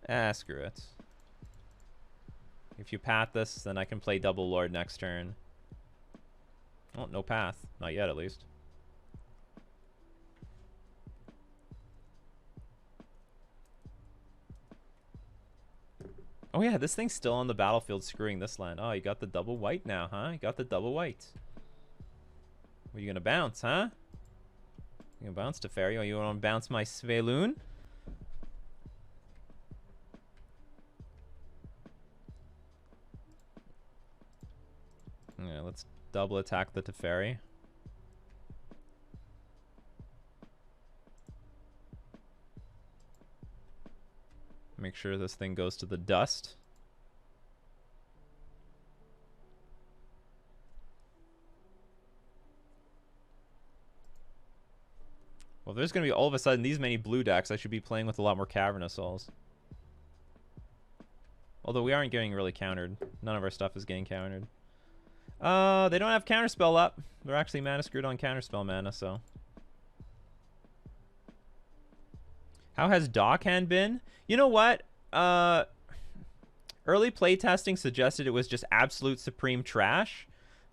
Ah, screw it. If you path this, then I can play Double Lord next turn. Oh, no path. Not yet, at least. Oh yeah, this thing's still on the battlefield screwing this land. Oh, you got the double white now, huh? You got the double white. What are you gonna bounce, huh? You gonna bounce to Fairy? Oh, you wanna bounce my Svelun? Yeah, let's double attack the Teferi. Make sure this thing goes to the dust. Well, if there's going to be all of a sudden these many blue decks, I should be playing with a lot more Cavernous Souls. Although we aren't getting really countered. None of our stuff is getting countered. They don't have Counterspell up. They're actually mana screwed on Counterspell mana, so. How has Dockhand been? You know what? Early playtesting suggested it was just absolute supreme trash.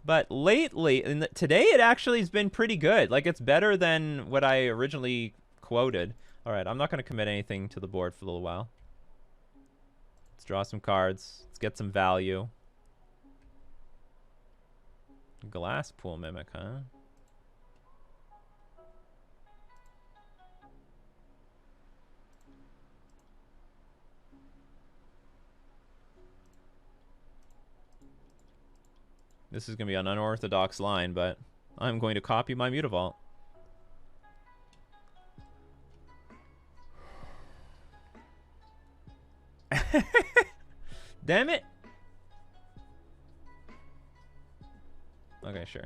But lately, today it actually has been pretty good. Like, it's better than what I originally quoted. All right, I'm not going to commit anything to the board for a little while. Let's draw some cards. Let's get some value. Glass Pool Mimic, huh? This is going to be an unorthodox line, but I'm going to copy my Mutavault. Damn it! Okay, sure.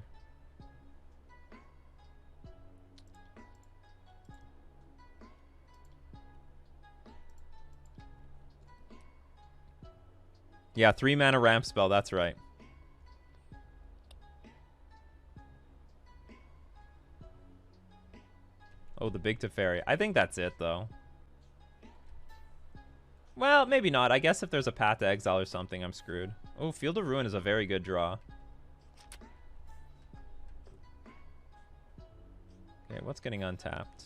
Yeah, 3 mana ramp spell, that's right. Oh, the big Teferi. I think that's it, though. Well, maybe not. I guess if there's a Path to Exile or something, I'm screwed. Oh, Field of Ruin is a very good draw. Okay, what's getting untapped?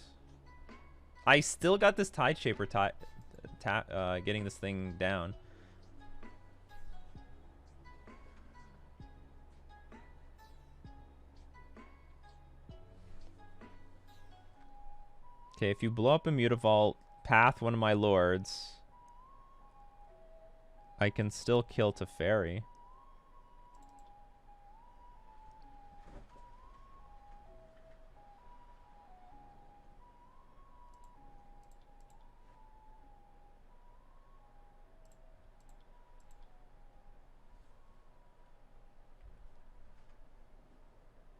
I still got this Tideshaper getting this thing down. Okay, if you blow up a Mutavault, path one of my lords, I can still kill Teferi.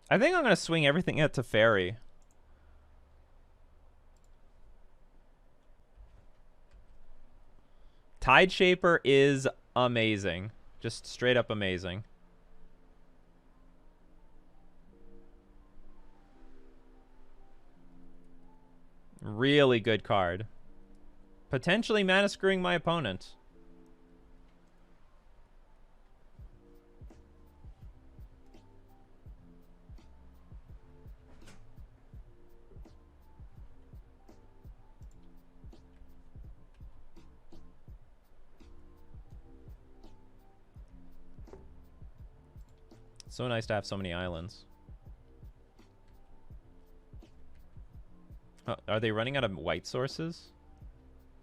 I think I'm going to swing everything at Teferi. Tide Shaper is amazing. Just straight up amazing. Really good card. Potentially mana screwing my opponent. So nice to have so many islands. Oh, are they running out of white sources?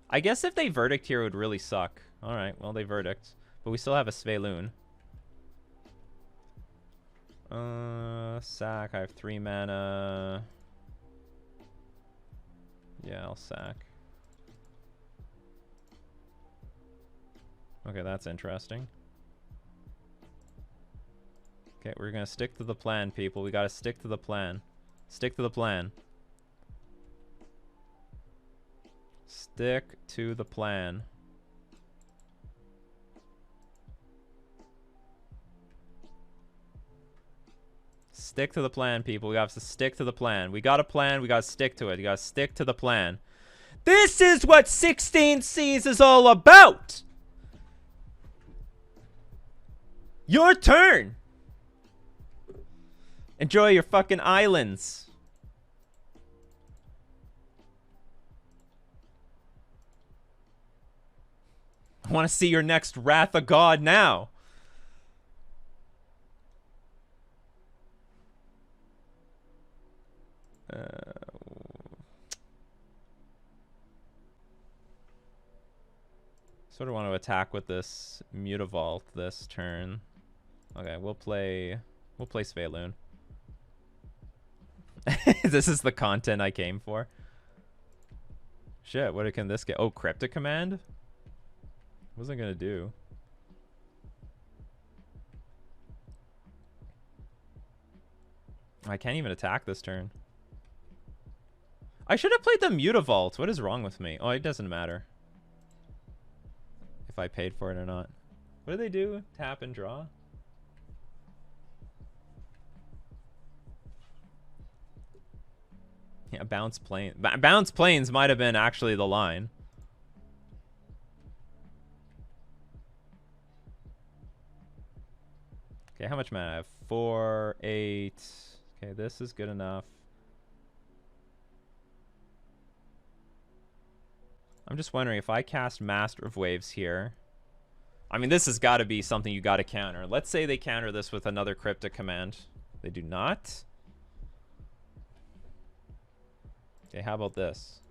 I guess if they verdict here, it would really suck. Alright, well, they verdict. But we still have a Sveloon. Sack. I have 3 mana. Yeah, I'll sack. Okay, that's interesting. Okay, we're gonna stick to the plan, people. We gotta stick to the plan. Stick to the plan. Stick to the plan. Stick to the plan, people. We have to stick to the plan. We got a plan. We gotta stick to it. You gotta stick to the plan. This is what 16 Seas is all about! Your turn! Enjoy your fucking islands. I want to see your next Wrath of God now. Sort of want to attack with this Mutavault this turn. Okay, we'll play Sveloon. This is the content I came for. Shit, what can this get? Oh, Cryptic Command? What was I gonna do? I can't even attack this turn. I should have played the Mutavault. What is wrong with me? Oh, it doesn't matter if I paid for it or not. What do they do? Tap and draw? Yeah, bounce plane. Bounce planes might have been actually the line. Okay, how much mana I have? 4, 8. Okay, this is good enough. I'm just wondering if I cast Master of Waves here. I mean, this has got to be something you got to counter. Let's say they counter this with another Cryptic Command. They do not. Okay, how about this?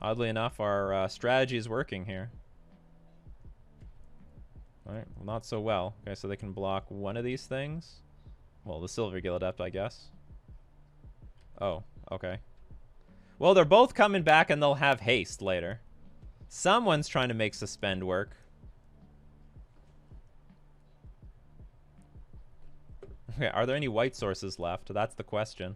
Oddly enough, our strategy is working here. Alright, well, not so well. Okay, so they can block one of these things. Well, the Silver Adept, I guess. Oh, okay. Well, they're both coming back and they'll have haste later. Someone's trying to make Suspend work. Okay, are there any white sources left? That's the question.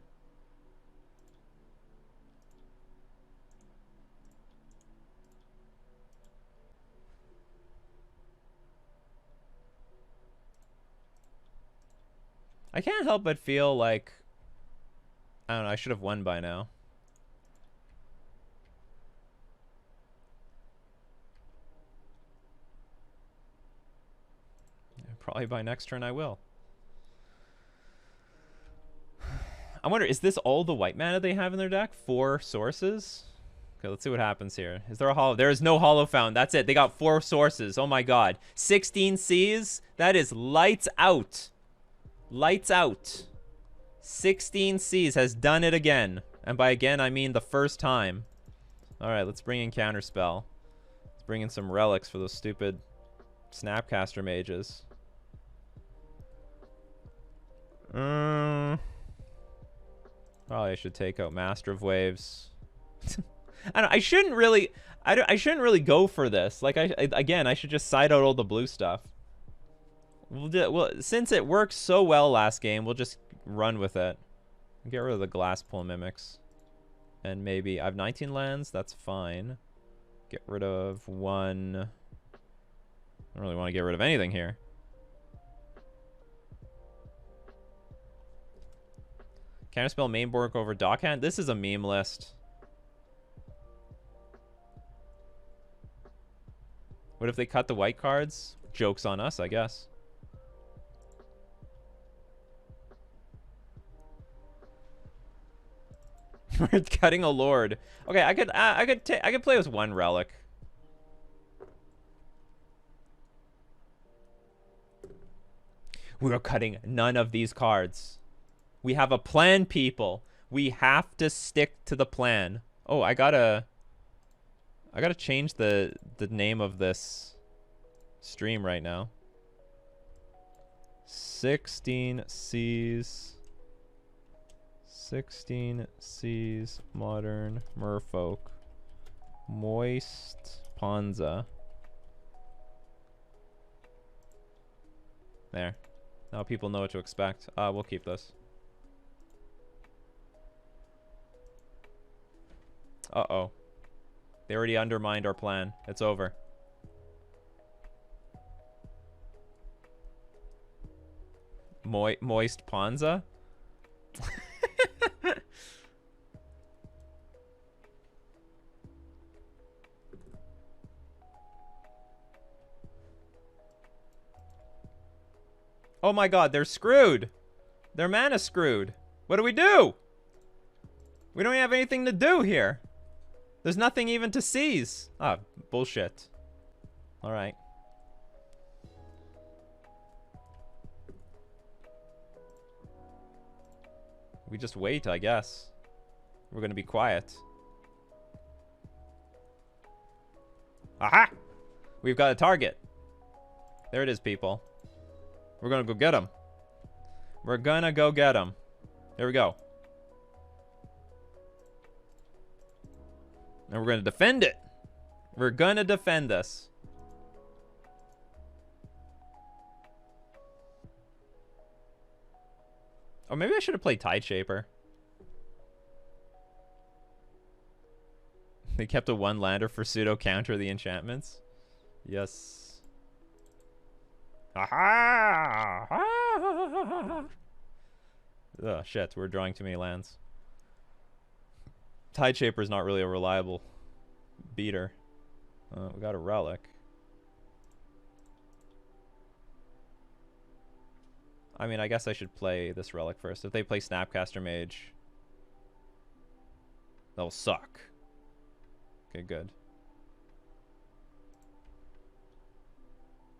I can't help but feel like, I don't know, I should have won by now. Probably by next turn I will. I wonder, is this all the white mana they have in their deck? 4 sources? Okay, let's see what happens here. Is there a hollow? There is no hollow found. That's it. They got 4 sources. Oh my god. 16 Cs? That is lights out. Lights out. 16 Cs has done it again. And by again, I mean the first time. Alright, let's bring in Counterspell. Let's bring in some relics for those stupid Snapcaster mages. Probably I should take out Master of Waves. I shouldn't really go for this. Like again, I should just side out all the blue stuff. Well, since it worked so well last game, we'll just run with it. Get rid of the glass pull mimics. And maybe I have 19 lands, that's fine. Get rid of 1. I don't really want to get rid of anything here. Counterspell Mainbork over Dockhand. This is a meme list. What if they cut the white cards? Joke's on us, I guess. We're cutting a lord. Okay, I could play with 1 relic. We are cutting none of these cards. We have a plan, people. We have to stick to the plan. Oh, I gotta change the name of this stream right now. 16 C's. 16 C's Modern Merfolk. Moist PONZA. There. Now people know what to expect. We'll keep this. Uh-oh. They already undermined our plan. It's over. Moist PONZA? Oh my god, they're screwed. Their mana screwed. What do? We don't have anything to do here. There's nothing even to seize. Ah, bullshit. Alright. We just wait, I guess. We're gonna be quiet. Aha! We've got a target. There it is, people. We're gonna go get him. We're gonna go get him. There we go. And we're gonna defend it. We're gonna defend this. Oh, maybe I should have played Tide Shaper. They kept a 1-lander for pseudo counter the enchantments. Yes. Aha! Oh, shit. We're drawing too many lands. Tide Shaper is not really a reliable beater. We got a relic. I mean, I guess I should play this relic first. If they play Snapcaster Mage, that'll suck. Okay, good.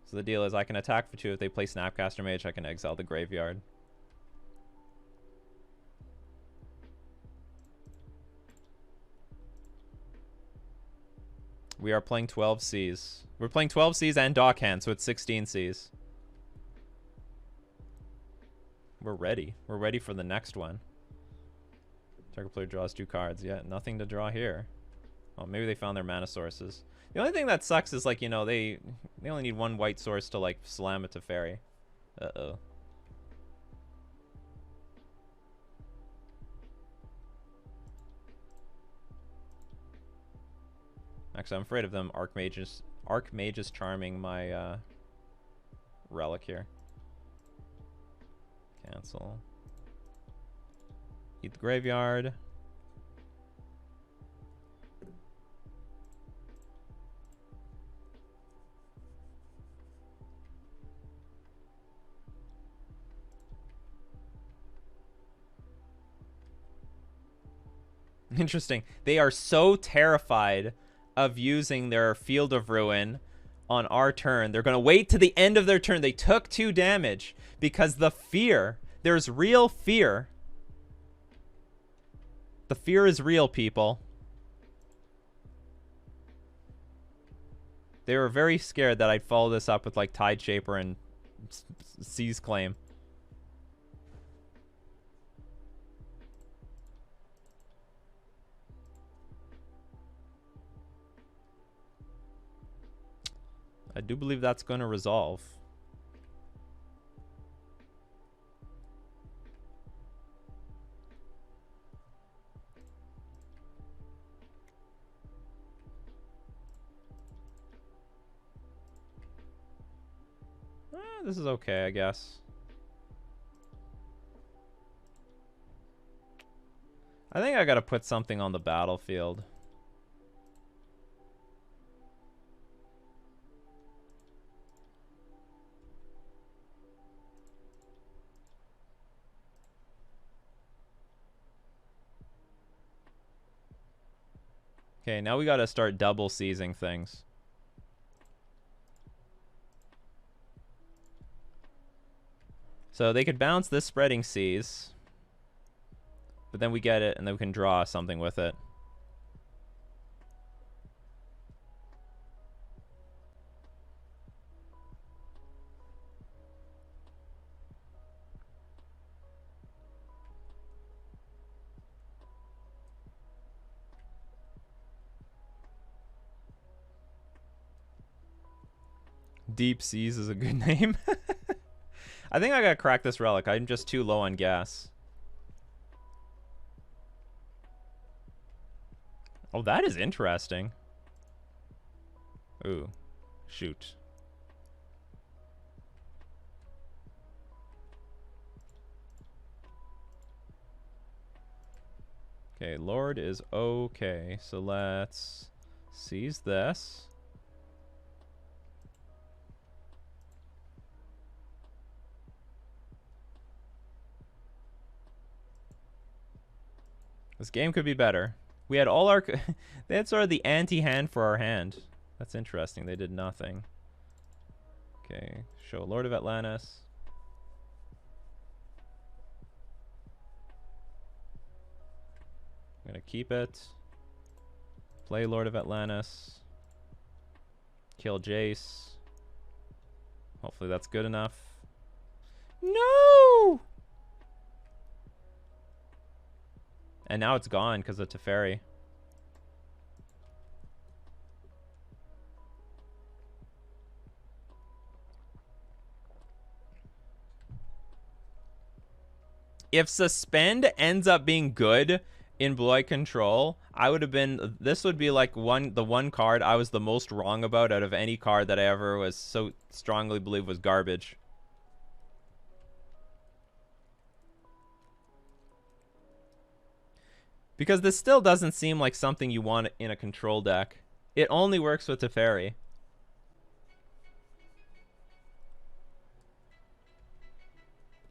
So the deal is I can attack for 2. If they play Snapcaster Mage, I can exile the graveyard. We are playing 12 Cs. We're playing 12 Cs and Dockhand, so it's 16 Cs. We're ready. We're ready for the next one. Target player draws 2 cards. Yeah, nothing to draw here. Oh, maybe they found their mana sources. The only thing that sucks is, like, you know, they only need 1 white source to, like, slam it to fairy. Uh-oh. Actually, I'm afraid of them Archmages charming my relic here. Cancel. Eat the graveyard. Interesting. They are so terrified of using their Field of Ruin on our turn. They're going to wait to the end of their turn. They took 2 damage because the fear. There's real fear. The fear is real, people. They were very scared that I'd follow this up with like Tide Shaper and Seize Claim. I do believe that's going to resolve. This is okay, I guess. I think I gotta put something on the battlefield. Okay, now we gotta start double seizing things. So they could bounce this Spreading Seas, but then we get it, and then we can draw something with it. Deep Seas is a good name. I think I gotta crack this relic. I'm just too low on gas. Oh, that is interesting. Ooh, shoot. Okay, Lord is okay. So let's seize this. This game could be better. We had all our... They had sort of the anti-hand for our hand. That's interesting. They did nothing. Okay. Show Lord of Atlantis. I'm going to keep it. Play Lord of Atlantis. Kill Jace. Hopefully that's good enough. No! And now it's gone because of Teferi. If Suspend ends up being good in Blue-Eye Control, I would have been... This would be like the one card I was the most wrong about out of any card that I ever was so strongly believed was garbage. Because this still doesn't seem like something you want in a control deck. It only works with Teferi.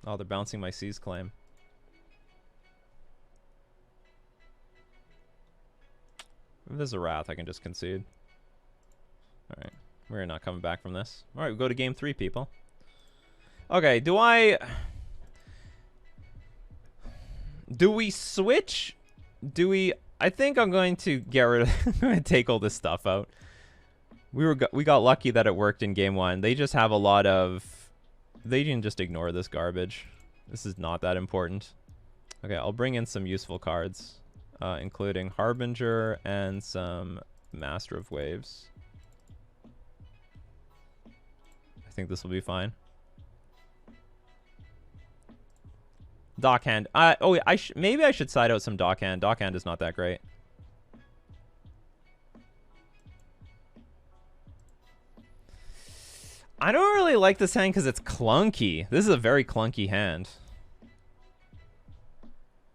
Oh, they're bouncing my Seize Claim. If there's a Wrath, I can just concede. Alright. We're not coming back from this. Alright, we go to game 3, people. Okay, do we switch? I think I'm going to get rid of... I'm going to take all this stuff out. We got lucky that it worked in game 1. They just have a lot of... They can just ignore this garbage. This is not that important. Okay, I'll bring in some useful cards, including Harbinger and some Master of Waves. I think this will be fine. Dockhand. Oh, maybe I should side out some Dockhand. Dockhand is not that great. I don't really like this hand because it's clunky. This is a very clunky hand.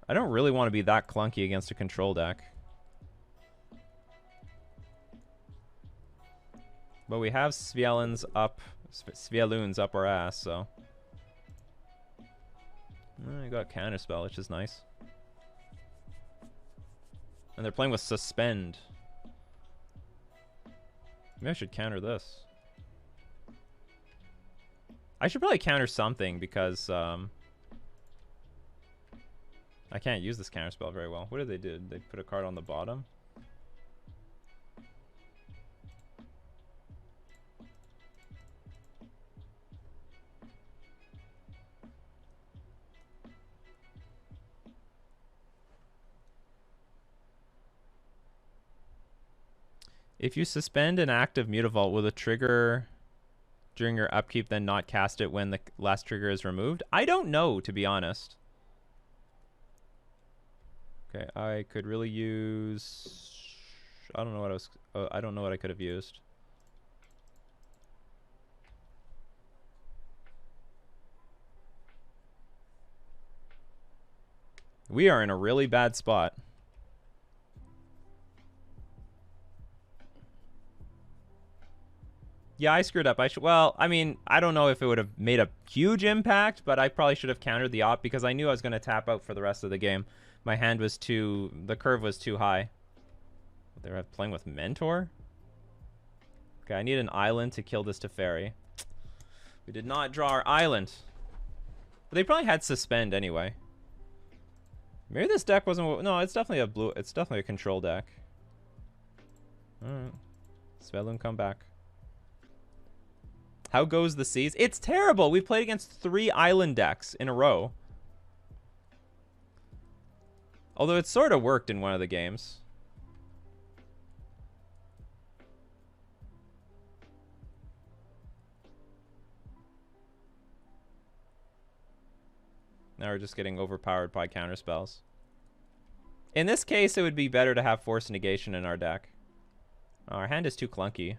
I don't really want to be that clunky against a control deck. But we have Svialuns up our ass, so... I got Counterspell, which is nice. And they're playing with Suspend. Maybe I should counter this. I should probably counter something because I can't use this counter spell very well. What did they do? They put a card on the bottom? If you suspend an active Mutavault, will the trigger during your upkeep then not cast it when the last trigger is removed? I don't know, to be honest. Okay, I could really use... I don't know what I was... I don't know what I could have used. We are in a really bad spot. Yeah, I screwed up. Well, I mean, I don't know if it would have made a huge impact, but I probably should have countered the op because I knew I was going to tap out for the rest of the game. My hand was too... The curve was too high. They're playing with Mentor? Okay, I need an island to kill this Teferi. We did not draw our island. But they probably had Suspend anyway. Maybe this deck wasn't... No, it's definitely a blue... It's definitely a control deck. Alright. Svelun, come back. How goes the Seas? It's terrible. We've played against 3 island decks in a row. Although it sort of worked in one of the games. Now we're just getting overpowered by counterspells. In this case, it would be better to have Force Negation in our deck. Our hand is too clunky.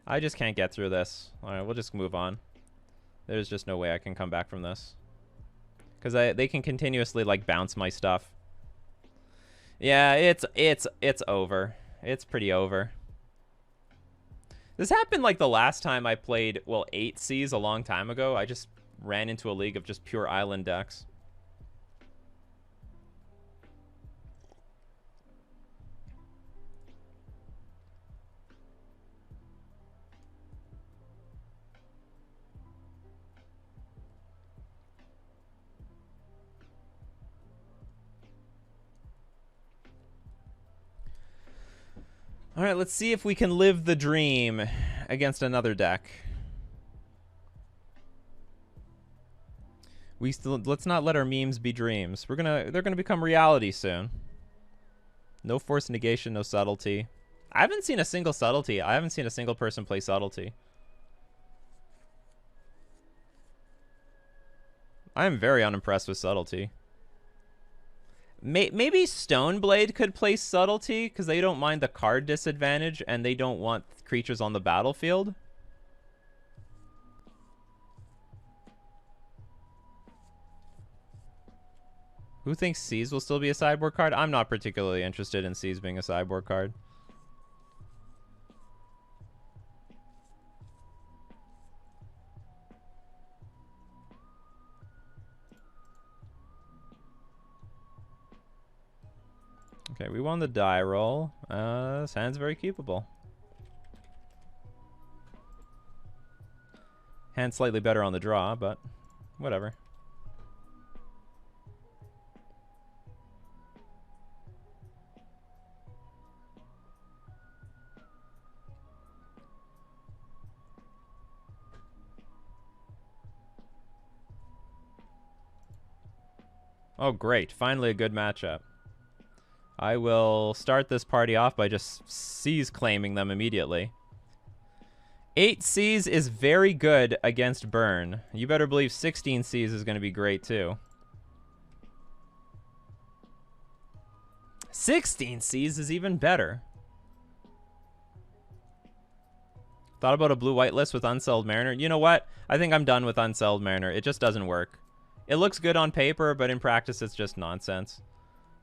I just can't get through this. Alright, we'll just move on. There's just no way I can come back from this. Because they can continuously, like, bounce my stuff. Yeah, it's over. It's pretty over. This happened, like, the last time I played, well, 8 Seas a long time ago. I just ran into a league of just pure island decks. All right, let's see if we can live the dream against another deck. Let's not let our memes be dreams. They're gonna become reality soon. No Force Negation, no Subtlety. I haven't seen a single Subtlety. I haven't seen a single person play Subtlety. I am very unimpressed with Subtlety. Maybe Stoneblade could play Subtlety because they don't mind the card disadvantage and they don't want creatures on the battlefield. Who thinks Seas will still be a sideboard card? I'm not particularly interested in Seas being a sideboard card. Okay, we won the die roll. This hand's very keepable. Hand slightly better on the draw, but whatever. Oh, great. Finally a good matchup. I will start this party off by just Seas claiming them immediately. 8 Seas is very good against Burn. You better believe 16 Seas is going to be great too. 16 Seas is even better. Thought about a blue-white list with Unsettled Mariner. You know what? I think I'm done with Unsettled Mariner. It just doesn't work. It looks good on paper, but in practice it's just nonsense.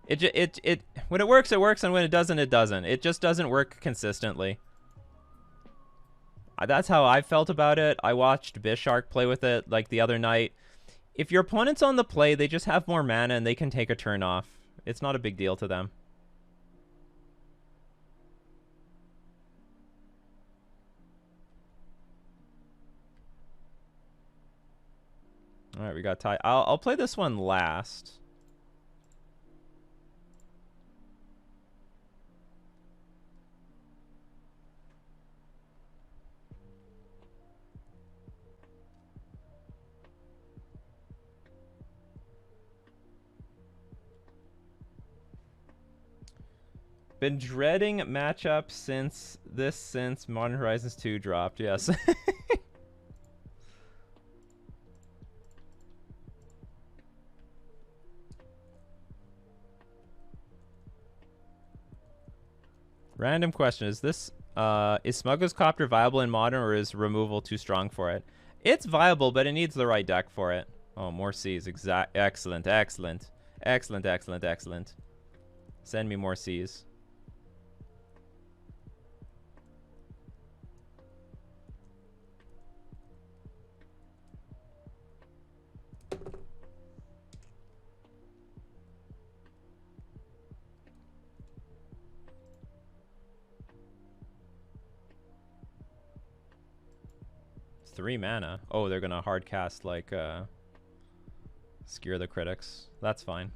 It when it works, and when it doesn't, it doesn't. It just doesn't work consistently. That's how I felt about it. I watched Bishark play with it like the other night. If your opponent's on the play, they just have more mana and they can take a turn off. It's not a big deal to them. All right, we got tie. I'll play this one last. Been dreading matchup since Modern Horizons 2 dropped. Yes. Random question: is Smuggler's Copter viable in Modern, or is removal too strong for it? It's viable, but it needs the right deck for it. Oh, more C's. Excellent, excellent, excellent, excellent, excellent. Send me more C's. Three mana. Oh, they're gonna hard cast like Scare the Critics. That's fine.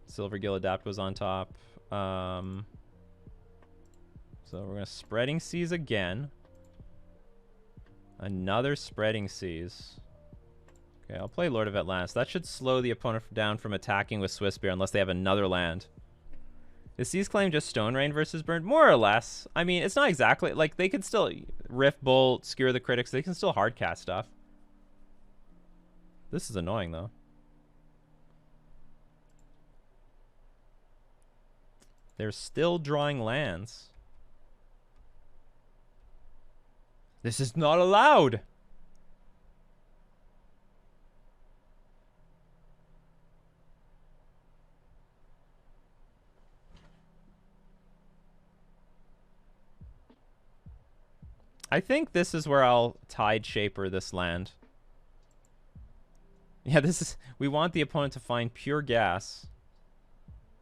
Silvergill Adapt was on top. So we're gonna Spreading Seas again. Another Spreading Seas. Okay, I'll play Lord of Atlantis. That should slow the opponent down from attacking with Swiftspear unless they have another land. Is Seas Claim just Stone Rain versus Burn? More or less. I mean, it's not exactly... Like, they could still Rift Bolt, Skewer the Critics. They can still hardcast stuff. This is annoying, though. They're still drawing lands. This is not allowed! I think this is where I'll Tide Shaper this land. Yeah, this is... We want the opponent to find pure gas.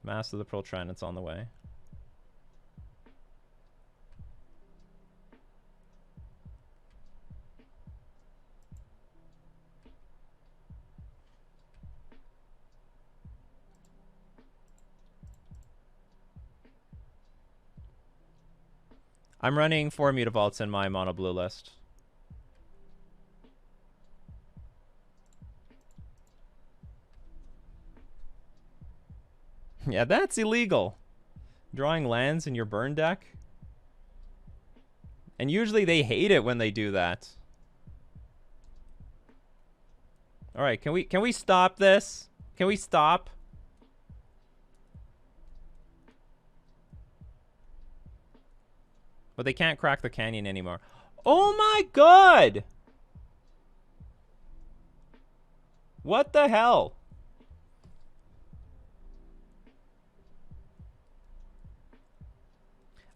Mass of the Pearl Trident's on the way. I'm running 4 Mutavaults in my mono blue list. Yeah, that's illegal. Drawing lands in your burn deck. And usually they hate it when they do that. All right, can we stop this? Can we stop? But they can't crack the canyon anymore. Oh my god! What the hell?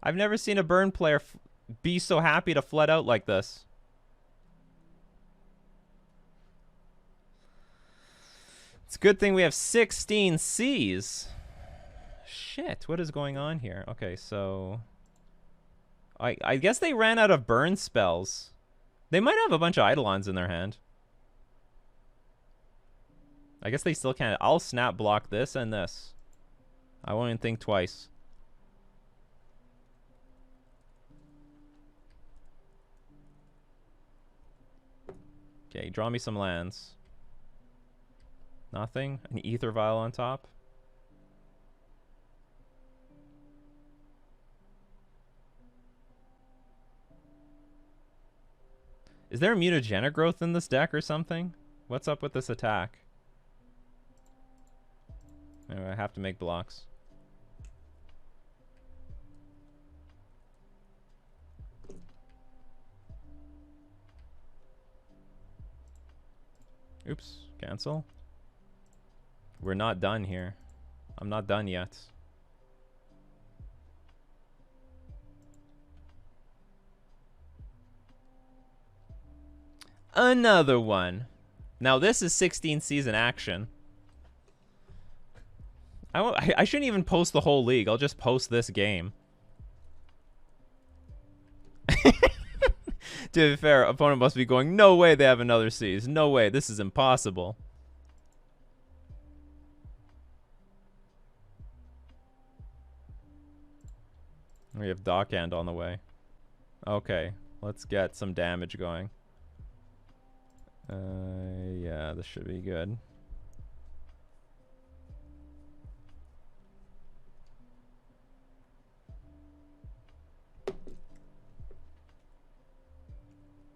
I've never seen a burn player be so happy to flood out like this. It's a good thing we have 16 C's. Shit, what is going on here? Okay, so... I guess they ran out of burn spells. They might have a bunch of Eidolons in their hand. I guess they still can't. I'll snap block this and this. I won't even think twice. Okay, draw me some lands. Nothing? An Ether Vial on top? Is there a mutagenic growth in this deck or something? What's up with this attack? Anyway, I have to make blocks. Oops. Cancel. We're not done here. I'm not done yet. Another one. Now this is 16 season action. I shouldn't even post the whole league. I'll just post this game. To be fair, opponent must be going, no way they have another C's. No way. This is impossible. We have Dockhand on the way. Okay. Let's get some damage going. Yeah, this should be good.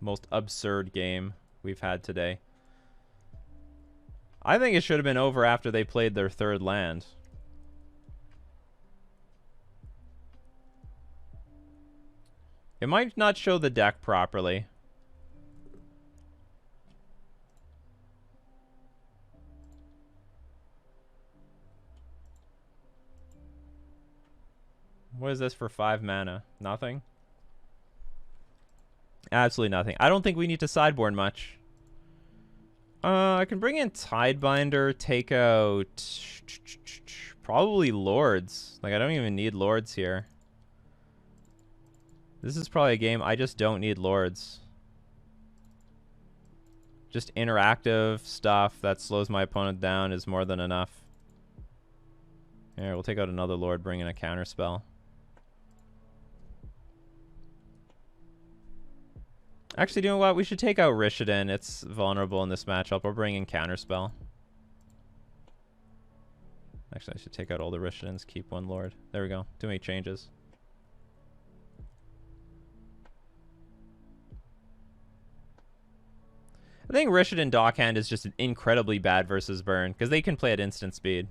Most absurd game we've had today. I think it should have been over after they played their third land. It might not show the deck properly. What is this for 5 mana? Nothing? Absolutely nothing. I don't think we need to sideboard much. I can bring in Tidebinder, take out probably Lords. Like, I don't even need Lords here. This is probably a game I just don't need Lords. Just interactive stuff that slows my opponent down is more than enough. Here, we'll take out another Lord, bring in a counter spell. Actually, you know what? We should take out Rishadan. It's vulnerable in this matchup. We'll bring in Counterspell. Actually, I should take out all the Rishadans. Keep one Lord. There we go. Too many changes. I think Rishadan Dockhand is just incredibly bad versus Burn, because they can play at instant speed.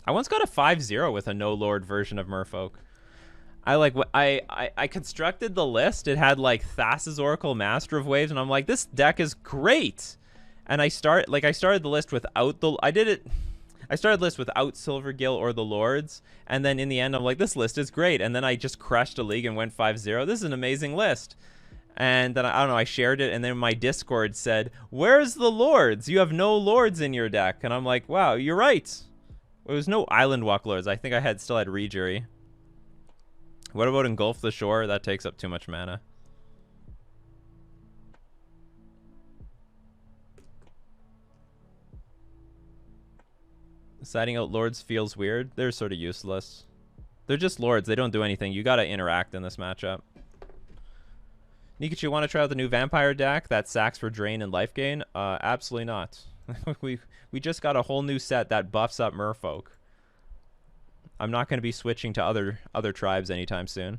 I once got a 5-0 with a no-Lord version of Merfolk. I constructed the list. It had like Thassa's Oracle, Master of Waves, and I'm like, this deck is great. And I started the list without the I started the list without Silvergill or the Lords, and then in the end I'm like, this list is great. And then I just crushed a league and went 5-0. This is an amazing list. And then I don't know, I shared it, and then my Discord said, "Where's the Lords? You have no Lords in your deck." And I'm like, wow, you're right. There was no Island Walk Lords. I think I still had Rejury. What about Engulf the Shore? That takes up too much mana. Siding out Lords feels weird. They're sort of useless. They're just Lords. They don't do anything. You gotta interact in this matchup. Nikachu, want to try out the new Vampire deck that sacks for drain and life gain? Absolutely not. we just got a whole new set that buffs up Merfolk. I'm not going to be switching to other tribes anytime soon.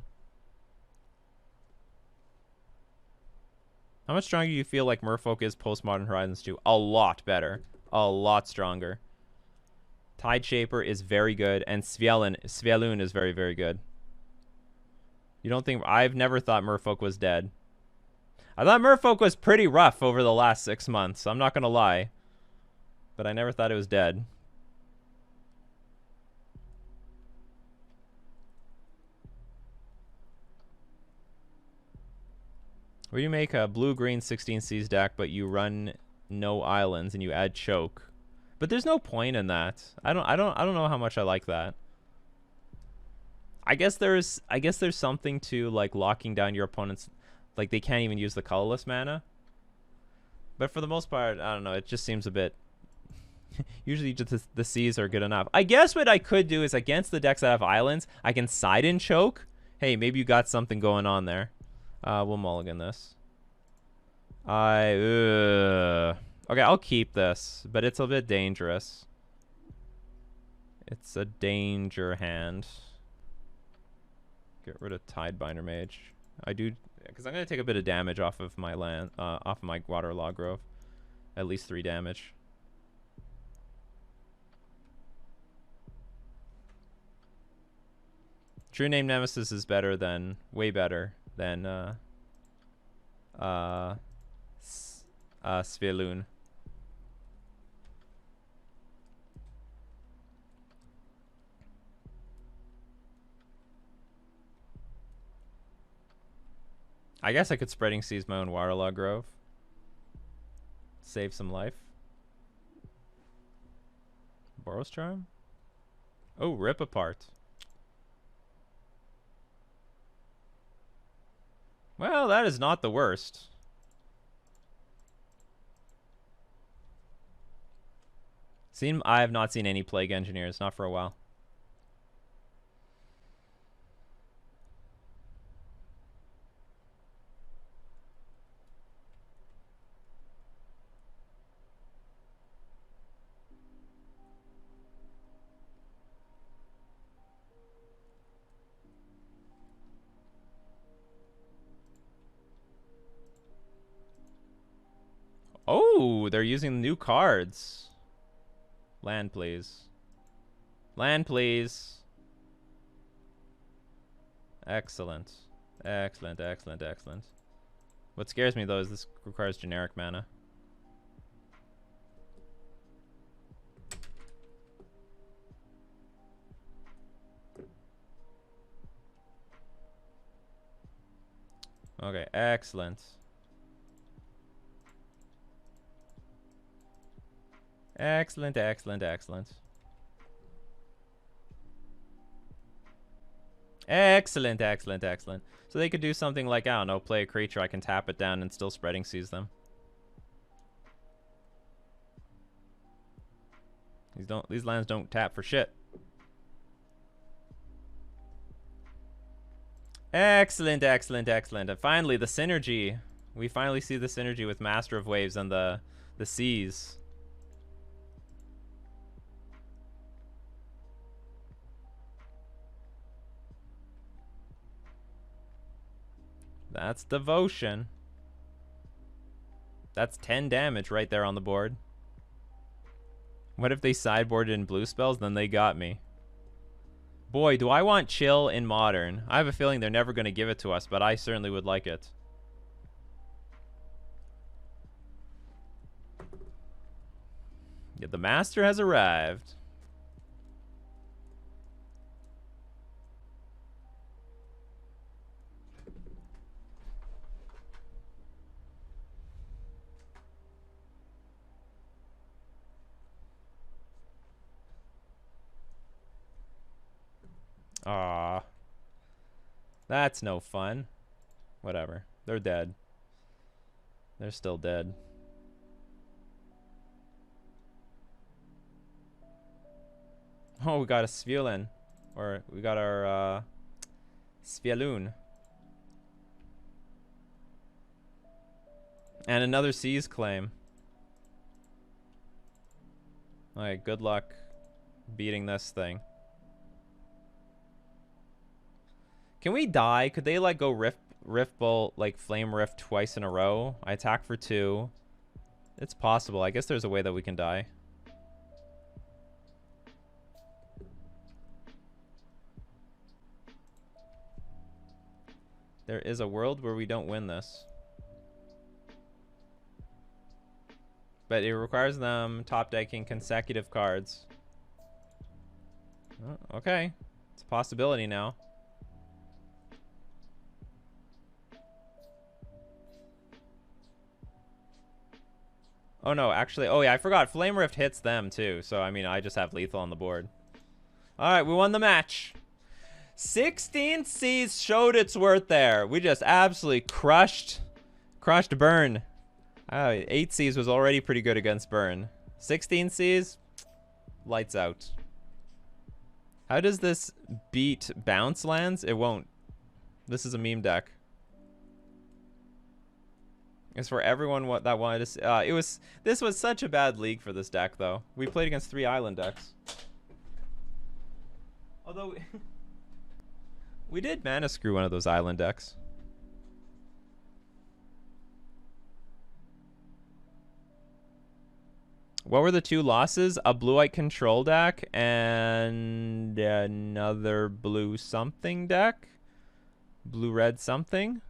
How much stronger do you feel like Merfolk is post-Modern Horizons 2? A lot better. A lot stronger. Tideshaper is very good, and Svelun is very, very good. You don't think... I've never thought Merfolk was dead. I thought Merfolk was pretty rough over the last 6 months. I'm not going to lie. But I never thought it was dead. Where you make a blue-green 16 Seas deck, but you run no islands and you add choke. But there's no point in that. I don't know how much I like that. I guess there's something to like locking down your opponent's, like they can't even use the colorless mana. But for the most part, I don't know, it just seems a bit usually just the Seas are good enough. I guess what I could do is against the decks that have islands, I can side in choke. Hey, maybe you got something going on there. We'll mulligan this. Okay, I'll keep this, but it's a bit dangerous. It's a danger hand. Get rid of Tidebinder Mage. I do, because I'm gonna take a bit of damage off of my land, off of my Waterlog Grove. At least 3 damage. True Name Nemesis is better than, way better than uh, Svialoon. I guess I could Spreading Seas my own Waterlog Grove. Save some life. Boros Charm? Oh, Rip Apart. Well, that is not the worst. I have not seen any Plague Engineers, not for a while. Oh, they're using new cards. Land, please. Land, please. Excellent. Excellent, excellent, excellent. What scares me, though, is this requires generic mana. Okay, excellent. Excellent, excellent, excellent. Excellent, excellent, excellent. So they could do something like, I don't know, play a creature, I can tap it down and still Spreading Seas them. These lands don't tap for shit. Excellent, excellent, excellent. And finally, the synergy. We finally see the synergy with Master of Waves and the seas. That's devotion. That's 10 damage right there on the board. What if they sideboarded in blue spells? Then they got me. Boy, do I want chill in Modern. I have a feeling they're never going to give it to us, but I certainly would like it. Yeah, the Master has arrived. Aw. That's no fun. Whatever. They're dead. They're still dead. Oh, we got a Svialoon. Or we got our Svialoon. And another Seas claim. Alright, good luck beating this thing. Can we die? Could they like go Rift Bolt, like Flame Rift twice in a row? I attack for 2. It's possible. I guess there's a way that we can die. There is a world where we don't win this. But it requires them top decking consecutive cards. Oh, okay. It's a possibility now. Oh no, actually, oh yeah, I forgot. Flame Rift hits them too. So, I mean, I just have lethal on the board. Alright, we won the match. 16 Seas showed its worth there. We just absolutely crushed Burn. 8 Seas was already pretty good against Burn. 16 Seas, lights out. How does this beat bounce lands? It won't. This is a meme deck. It's for everyone that wanted to see. This was such a bad league for this deck, though. We played against 3 island decks. Although we did mana screw one of those island decks. What were the 2 losses? A blue-white control deck and another blue something deck? Blue-red something?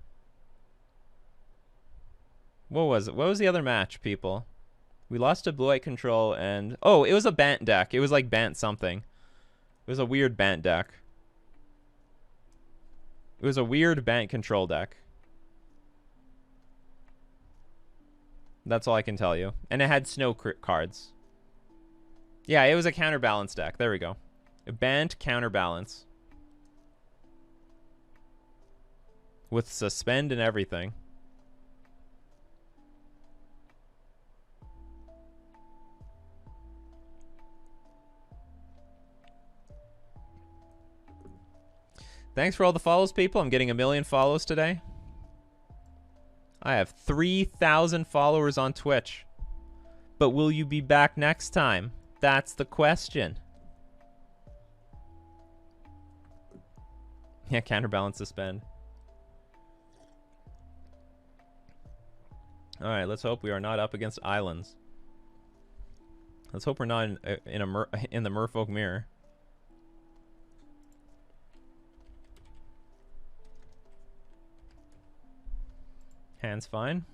What was it? What was the other match, people? We lost to blue-white control and... Oh, it was a Bant deck. It was like Bant something. It was a weird Bant deck. It was a weird Bant control deck. That's all I can tell you. And it had snow cards. Yeah, it was a counterbalance deck. There we go. A Bant counterbalance. With suspend and everything. Thanks for all the follows, people. I'm getting 1 million follows today. I have 3,000 followers on Twitch. But will you be back next time? That's the question. Yeah, counterbalance suspend. All right, let's hope we are not up against islands. Let's hope we're not in the Merfolk mirror. Hand's fine.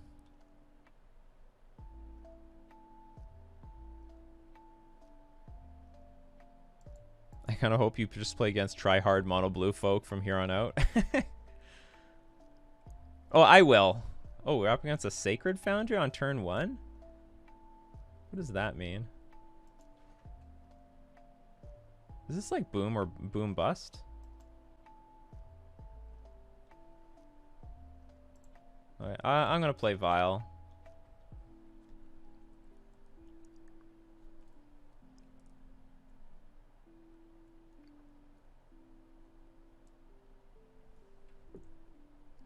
I kind of hope you just play against try-hard mono blue folk from here on out. Oh, I will. Oh, we're up against a Sacred Foundry on turn 1? What does that mean? Is this like boom or boom bust? All right, I'm going to play Vile.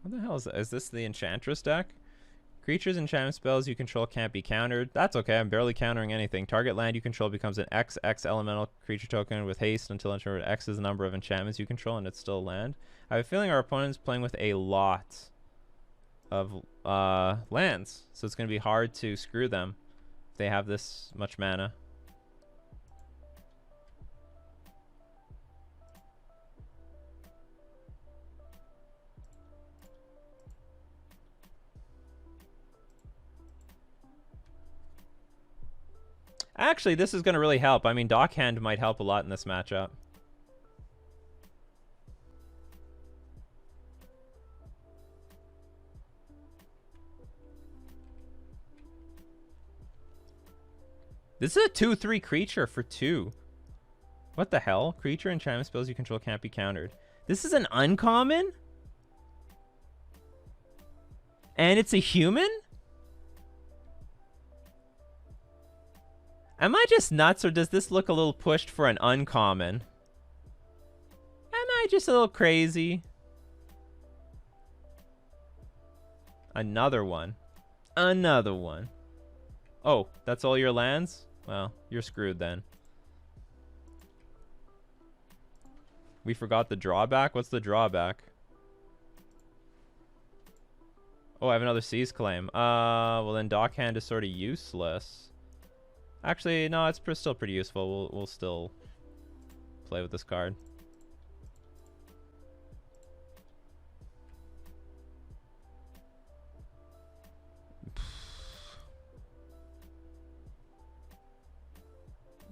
What the hell is that? Is this the Enchantress deck? Creatures, enchantment spells you control can't be countered. That's okay, I'm barely countering anything. Target land you control becomes an XX elemental creature token with haste until X is the number of enchantments you control and it's still a land. I have a feeling our opponent's playing with a lot of lands, so it's going to be hard to screw them if they have this much mana. Actually, this is going to really help. I mean, Dockhand might help a lot in this matchup. This is a 2/3 creature for 2. What the hell? Creature enchantment spells you control can't be countered. This is an uncommon? And it's a human? Am I just nuts, or does this look a little pushed for an uncommon? Am I just a little crazy? Another one. Another one. Oh, that's all your lands? Well, you're screwed then. We forgot the drawback? What's the drawback? Oh, I have another Seize Claim. Well then Dockhand is sort of useless. Actually, no, it's still pretty useful. We'll still play with this card.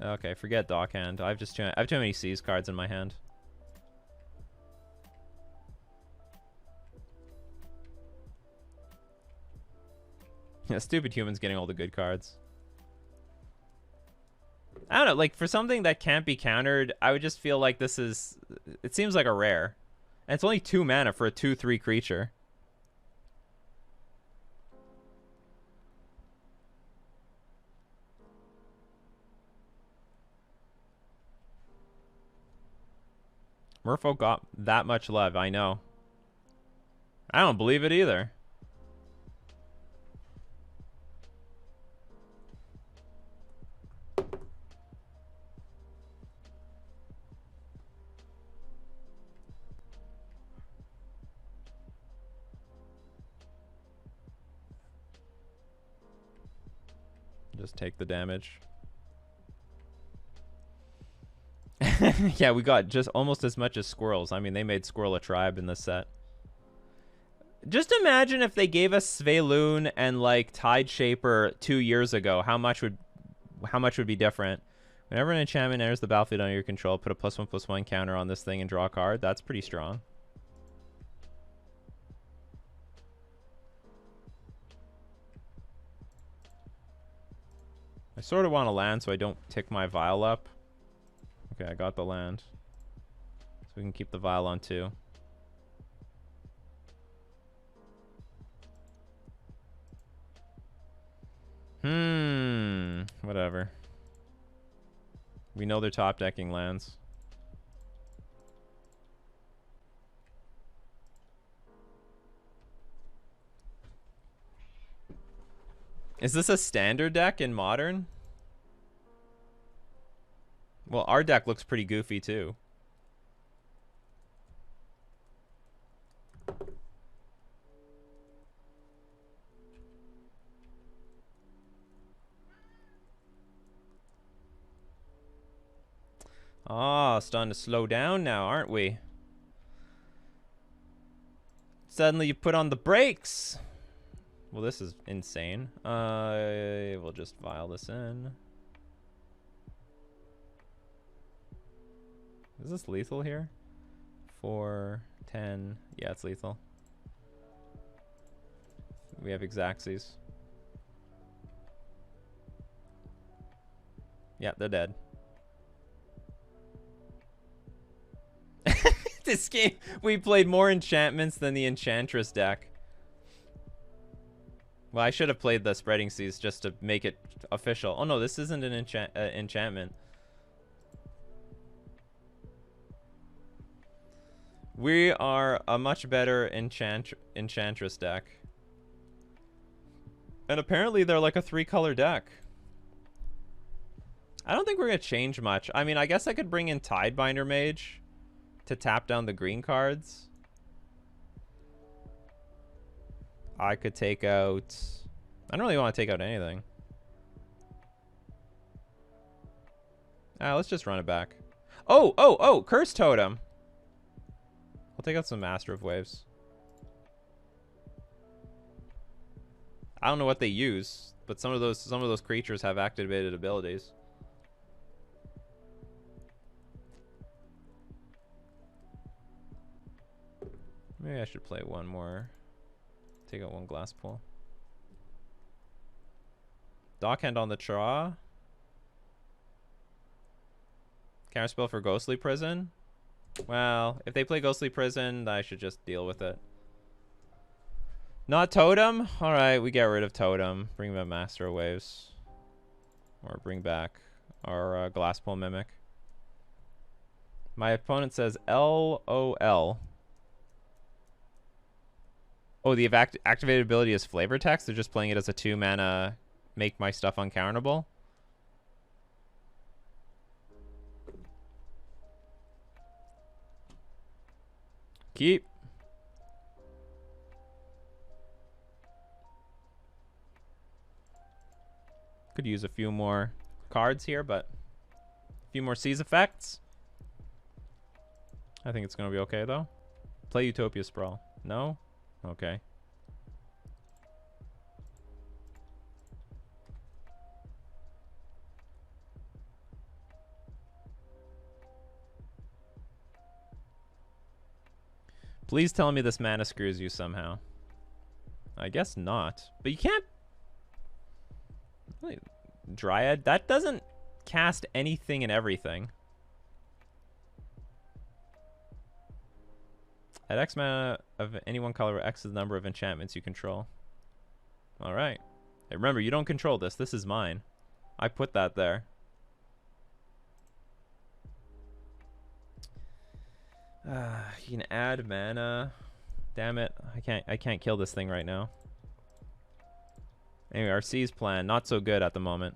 Okay, forget Dockhand. I have too many Seize cards in my hand. Yeah, stupid humans getting all the good cards. I don't know, like, for something that can't be countered, I would just feel like this is... It seems like a rare. And it's only 2 mana for a 2/3 creature. Merfolk got that much love, I know. I don't believe it either. Just take the damage. Yeah, we got just almost as much as squirrels. I mean, they made Squirrel a tribe in this set. Just imagine if they gave us Sveloon and like Tide Shaper 2 years ago. How much would be different? Whenever an enchantment enters the battlefield under your control, put a +1/+1 counter on this thing and draw a card. That's pretty strong. I sort of want to land so I don't tick my Vial up. Okay, I got the land. So we can keep the Vial on 2. Whatever. We know they're top decking lands. Is this a standard deck in Modern? Well, our deck looks pretty goofy too. Ah, starting to slow down now, aren't we? Suddenly you put on the brakes. Well, this is insane. We'll just file this in. Is this lethal here? 4, 10. Yeah, it's lethal. We have Exacxies. Yeah, they're dead. This game, we played more enchantments than the Enchantress deck. Well, I should have played the Spreading Seas just to make it official. Oh no, this isn't an enchantment. We are a much better Enchantress deck. And apparently they're like a 3-color deck. I don't think we're going to change much. I mean, I guess I could bring in Tidebinder Mage to tap down the green cards. I could take out... I don't really want to take out anything. Let's just run it back. Oh! Curse Totem! I'll take out some Master of Waves. I don't know what they use, but some of those creatures have activated abilities. Maybe I should play one more. Take out one Glass Pool. Dockhand on the draw. Counterspell for Ghostly Prison. Well, if they play Ghostly Prison, I should just deal with it. Not Totem? Alright, we get rid of Totem. Bring back Master of Waves. Or bring back our Glass Pool Mimic. My opponent says LOL. Oh, the activated ability is Flavor Text? They're just playing it as a 2-mana, make my stuff uncounterable? Keep. Could use a few more cards here, but a few more Seize effects. I think it's going to be okay, though. Play Utopia Sprawl. No? Okay. Please tell me this mana screws you somehow. I guess not. But you can't... Wait, Dryad? That doesn't cast anything and everything. At X mana of any one color, where X is the number of enchantments you control. Alright. Hey, remember, you don't control this. This is mine. I put that there. You can add mana. Damn it. I can't kill this thing right now. Anyway, our Seize plan, not so good at the moment.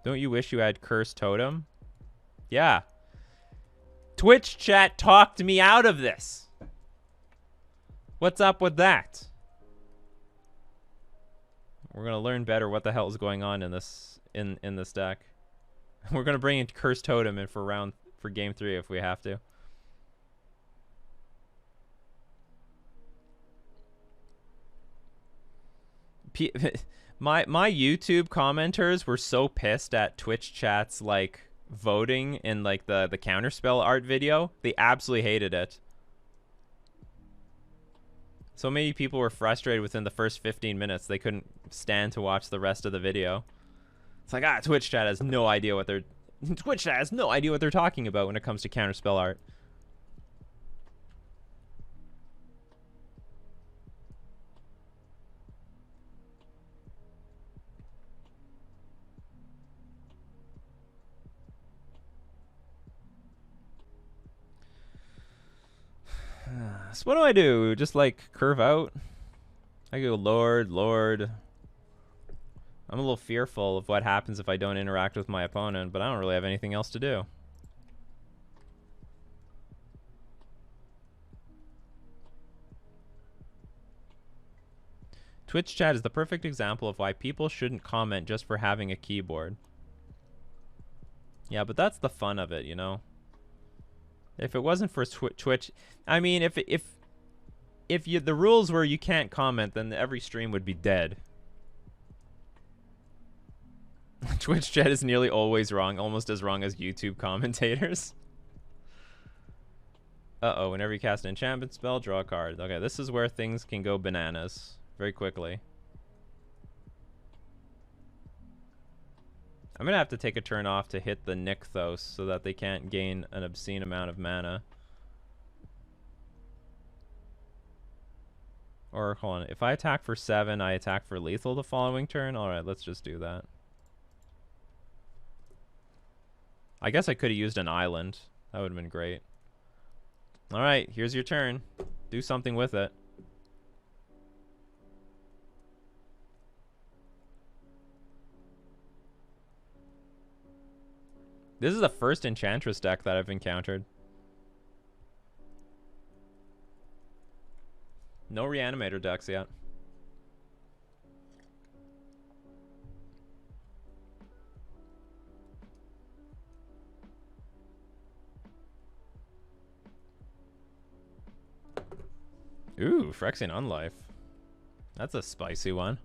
Don't you wish you had Cursed Totem? Yeah. Twitch chat talked me out of this. What's up with that? We're gonna learn better what the hell is going on in this this deck. We're gonna bring in Cursed Totem in for game 3 if we have to. My YouTube commenters were so pissed at Twitch chat's like voting in like the counterspell art video. They absolutely hated it. So many people were frustrated within the first 15 minutes. They couldn't stand to watch the rest of the video. It's like, Twitch chat has no idea what they're talking about when it comes to counterspell art. So what do? Just like curve out? I go Lord. I'm a little fearful of what happens if I don't interact with my opponent, but I don't really have anything else to do. Twitch chat is the perfect example of why people shouldn't comment just for having a keyboard. Yeah, but that's the fun of it, you know? If it wasn't for Twitch, I mean, if the rules were you can't comment, then every stream would be dead. Twitch chat is nearly always wrong, almost as wrong as YouTube commentators. Uh-oh, whenever you cast an enchantment spell, draw a card. Okay, this is where things can go bananas very quickly. I'm going to have to take a turn off to hit the Nykthos so that they can't gain an obscene amount of mana. Or, hold on, if I attack for 7, I attack for lethal the following turn? Alright, let's just do that. I guess I could have used an island. That would have been great. Alright, here's your turn. Do something with it. This is the first Enchantress deck that I've encountered. No Reanimator decks yet. Ooh, Phyrexian Unlife. That's a spicy one.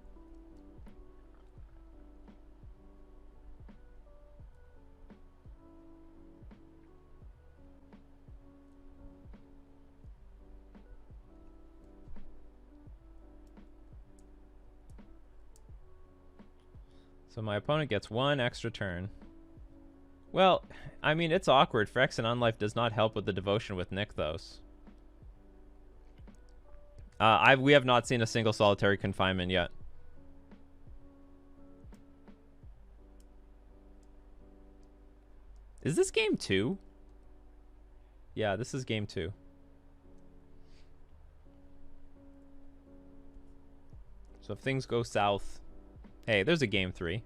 So my opponent gets 1 extra turn. Well, I mean, it's awkward. Phyrexian Unlife does not help with the devotion with Nykthos. We have not seen a single solitary confinement yet. Is this game 2? Yeah, this is game 2. So if things go south... Hey, there's a game 3.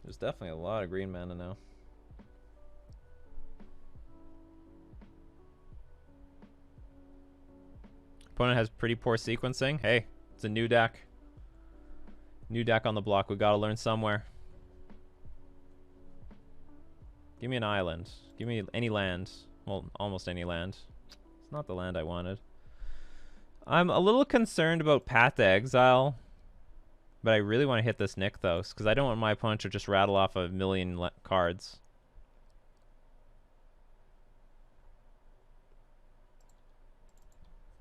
There's definitely a lot of green mana now. Opponent has pretty poor sequencing. Hey, it's a new deck. New deck on the block. We gotta learn somewhere. Give me an island. Give me any land. Well, almost any land. It's not the land I wanted. I'm a little concerned about Path to Exile. But I really want to hit this Nykthos, because I don't want my opponent to just rattle off a million cards.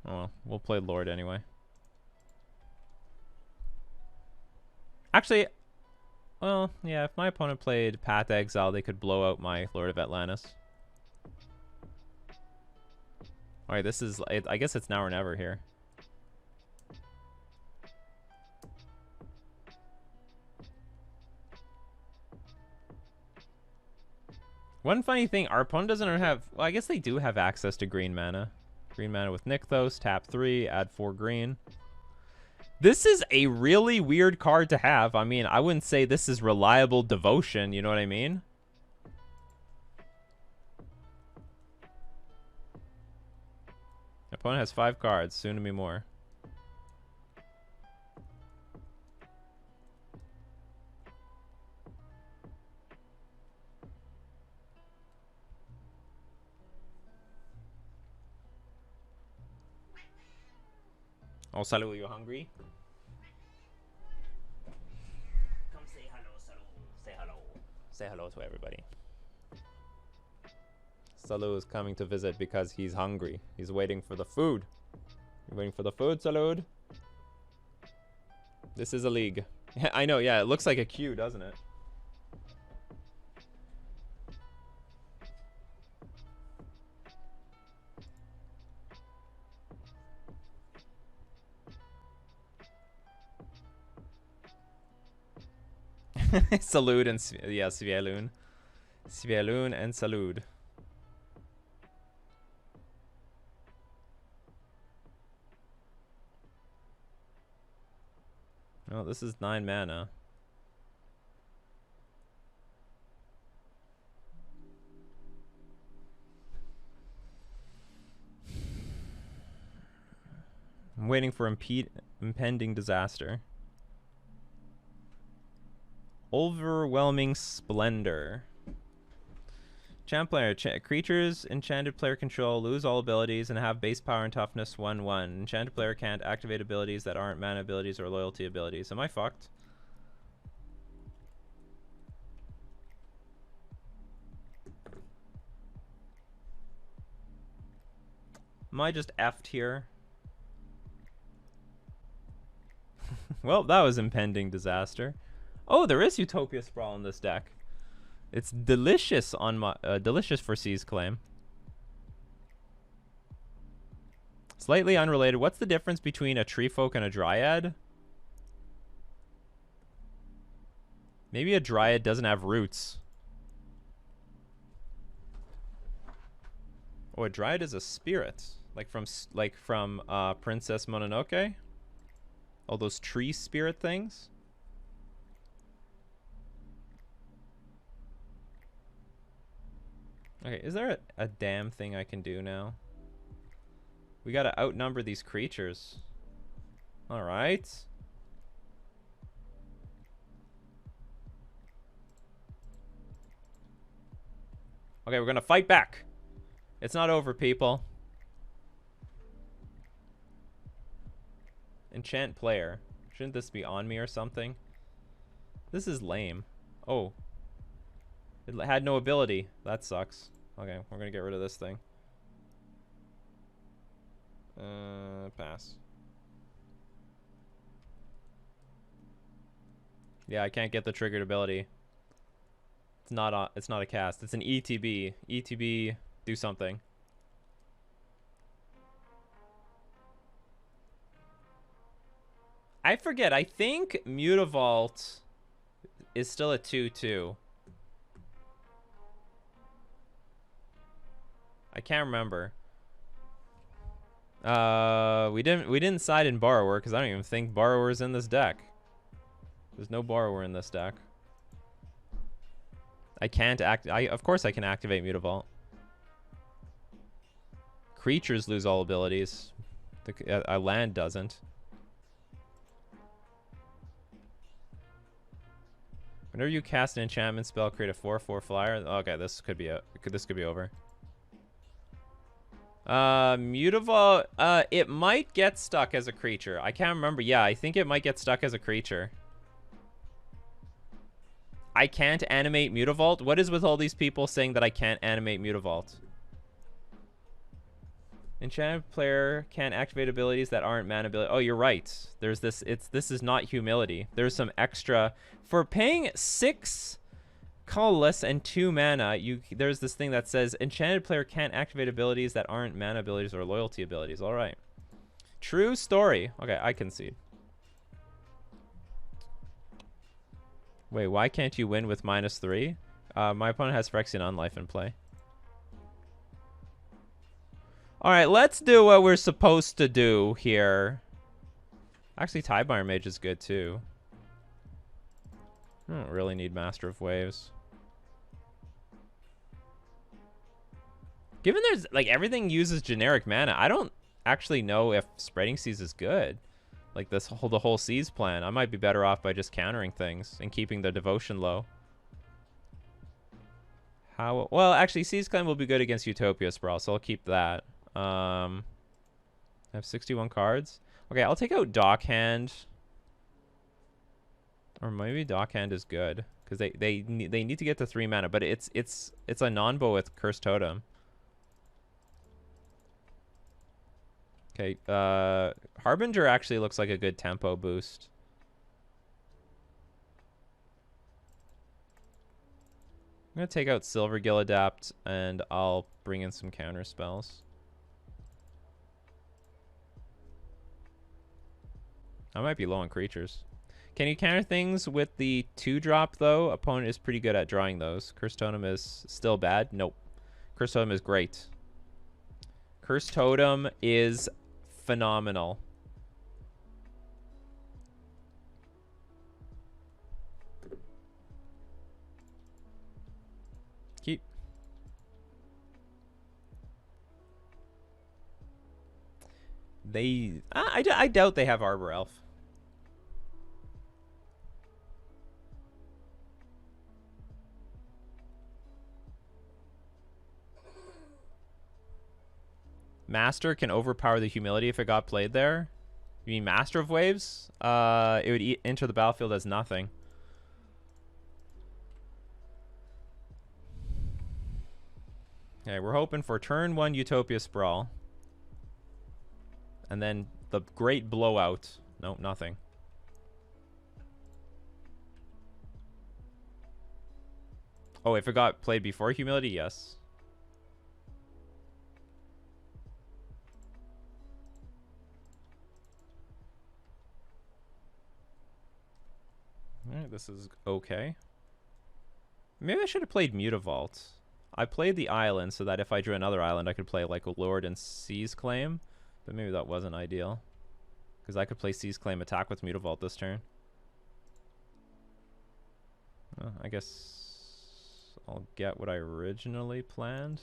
Oh well, we'll play Lord anyway. Actually, well, yeah, if my opponent played Path to Exile, they could blow out my Lord of Atlantis. Alright, this is... I guess it's now or never here. One funny thing, our opponent doesn't have... Well, I guess they do have access to green mana. Green mana with Nykthos, tap 3, add 4 green. This is a really weird card to have. I mean, I wouldn't say this is reliable devotion, you know what I mean? Opponent has 5 cards, soon to be more. Oh, Salu, you hungry? Come say hello, Salu. Say hello. Say hello to everybody. Salu is coming to visit because he's hungry. He's waiting for the food. You waiting for the food, Salud? This is a league. I know, yeah, it looks like a queue, doesn't it? Salud and yeah, Svialun. Svialun and Salud. Oh, this is 9 mana. I'm waiting for impending disaster. Overwhelming Splendor. Champ player. Creatures enchanted player control lose all abilities and have base power and toughness 1/1. Enchanted player can't activate abilities that aren't mana abilities or loyalty abilities. Am I fucked? Am I just effed here? Well, that was impending disaster. Oh, there is Utopia Sprawl in this deck. It's delicious on my delicious for C's claim. Slightly unrelated. What's the difference between a tree folk and a dryad? Maybe a dryad doesn't have roots. Oh, a dryad is a spirit, like from Princess Mononoke. All those tree spirit things. Okay, is there a damn thing I can do now? We gotta outnumber these creatures. Alright. Okay, we're gonna fight back. It's not over, people. Enchant player. Shouldn't this be on me or something? This is lame. Oh. It had no ability. That sucks. Okay, we're gonna get rid of this thing. Pass. Yeah, I can't get the triggered ability. It's not a cast. It's an ETB. ETB, do something. I forget. I think Mutavault is still a 2/2. I can't remember. We didn't side in Borrower because I don't even think Borrower's in this deck. There's no Borrower in this deck. I can't of course I can activate Mutavault. Creatures lose all abilities. A land doesn't. Whenever you cast an enchantment spell, create a 4/4 flyer. Okay, this could be over. Mutavault, it might get stuck as a creature. I can't remember. Yeah, I think it might get stuck as a creature. I can't animate Mutavault? What is with all these people saying that I can't animate Mutavault? Enchanted player can't activate abilities that aren't mana ability. Oh, you're right. There's this. This is not humility. There's some extra for paying 6 colorless and 2 mana. There's this thing that says enchanted player can't activate abilities that aren't mana abilities or loyalty abilities. All right. True story. Okay, I concede. Wait, why can't you win with -3? My opponent has Phyrexian Unlife in play. All right, let's do what we're supposed to do here. Actually, Tidebinder Mage is good too. I don't really need Master of Waves. Given there's like everything uses generic mana, I don't actually know if Spreading Seas is good. Like the whole Seas plan, I might be better off by just countering things and keeping the devotion low. Well, actually, Seas Clan will be good against Utopia Sprawl, so I'll keep that. I have 61 cards. Okay, I'll take out Dockhand. Or maybe Dockhand is good. Because they need to get to 3 mana. But it's a non-bow with Cursed Totem. Okay, Harbinger actually looks like a good tempo boost. I'm going to take out Silvergill Adapt, and I'll bring in some counter spells. I might be low on creatures. Can you counter things with the 2-drop, though? Opponent is pretty good at drawing those. Cursed Totem is still bad? Nope. Cursed Totem is great. Cursed Totem is phenomenal. Keep. I doubt they have Arbor Elf. Master can overpower the Humility if it got played there. You mean Master of Waves? It would enter the battlefield as nothing. Okay, we're hoping for turn 1 Utopia Sprawl. And then the Great Blowout. Nope, nothing. Oh, if it got played before Humility, yes. Alright, this is okay. Maybe I should have played Mutavault. I played the island so that if I drew another island, I could play like a Lord and Seize Claim. But maybe that wasn't ideal. Because I could play Seize Claim, attack with Mutavault this turn. Well, I guess I'll get what I originally planned.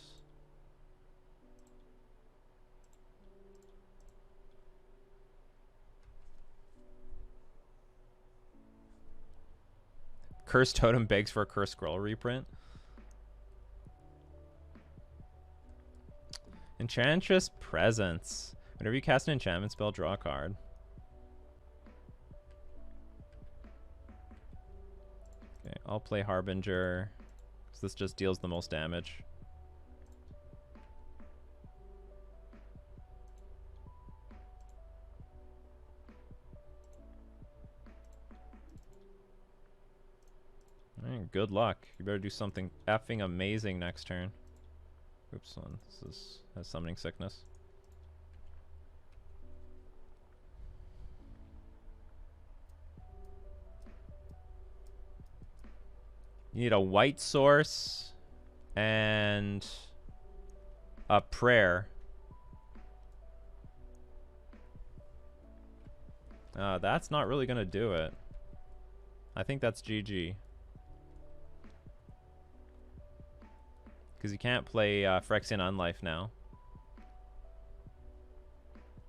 Cursed Totem begs for a Cursed Scroll reprint. Enchantress Presence. Whenever you cast an enchantment spell, draw a card. Okay, I'll play Harbinger, because this just deals the most damage. Alright, good luck. You better do something effing amazing next turn. Oops, this has Summoning Sickness. You need a white source and a prayer. That's not really going to do it. I think that's GG. Because you can't play Phyrexian Unlife now.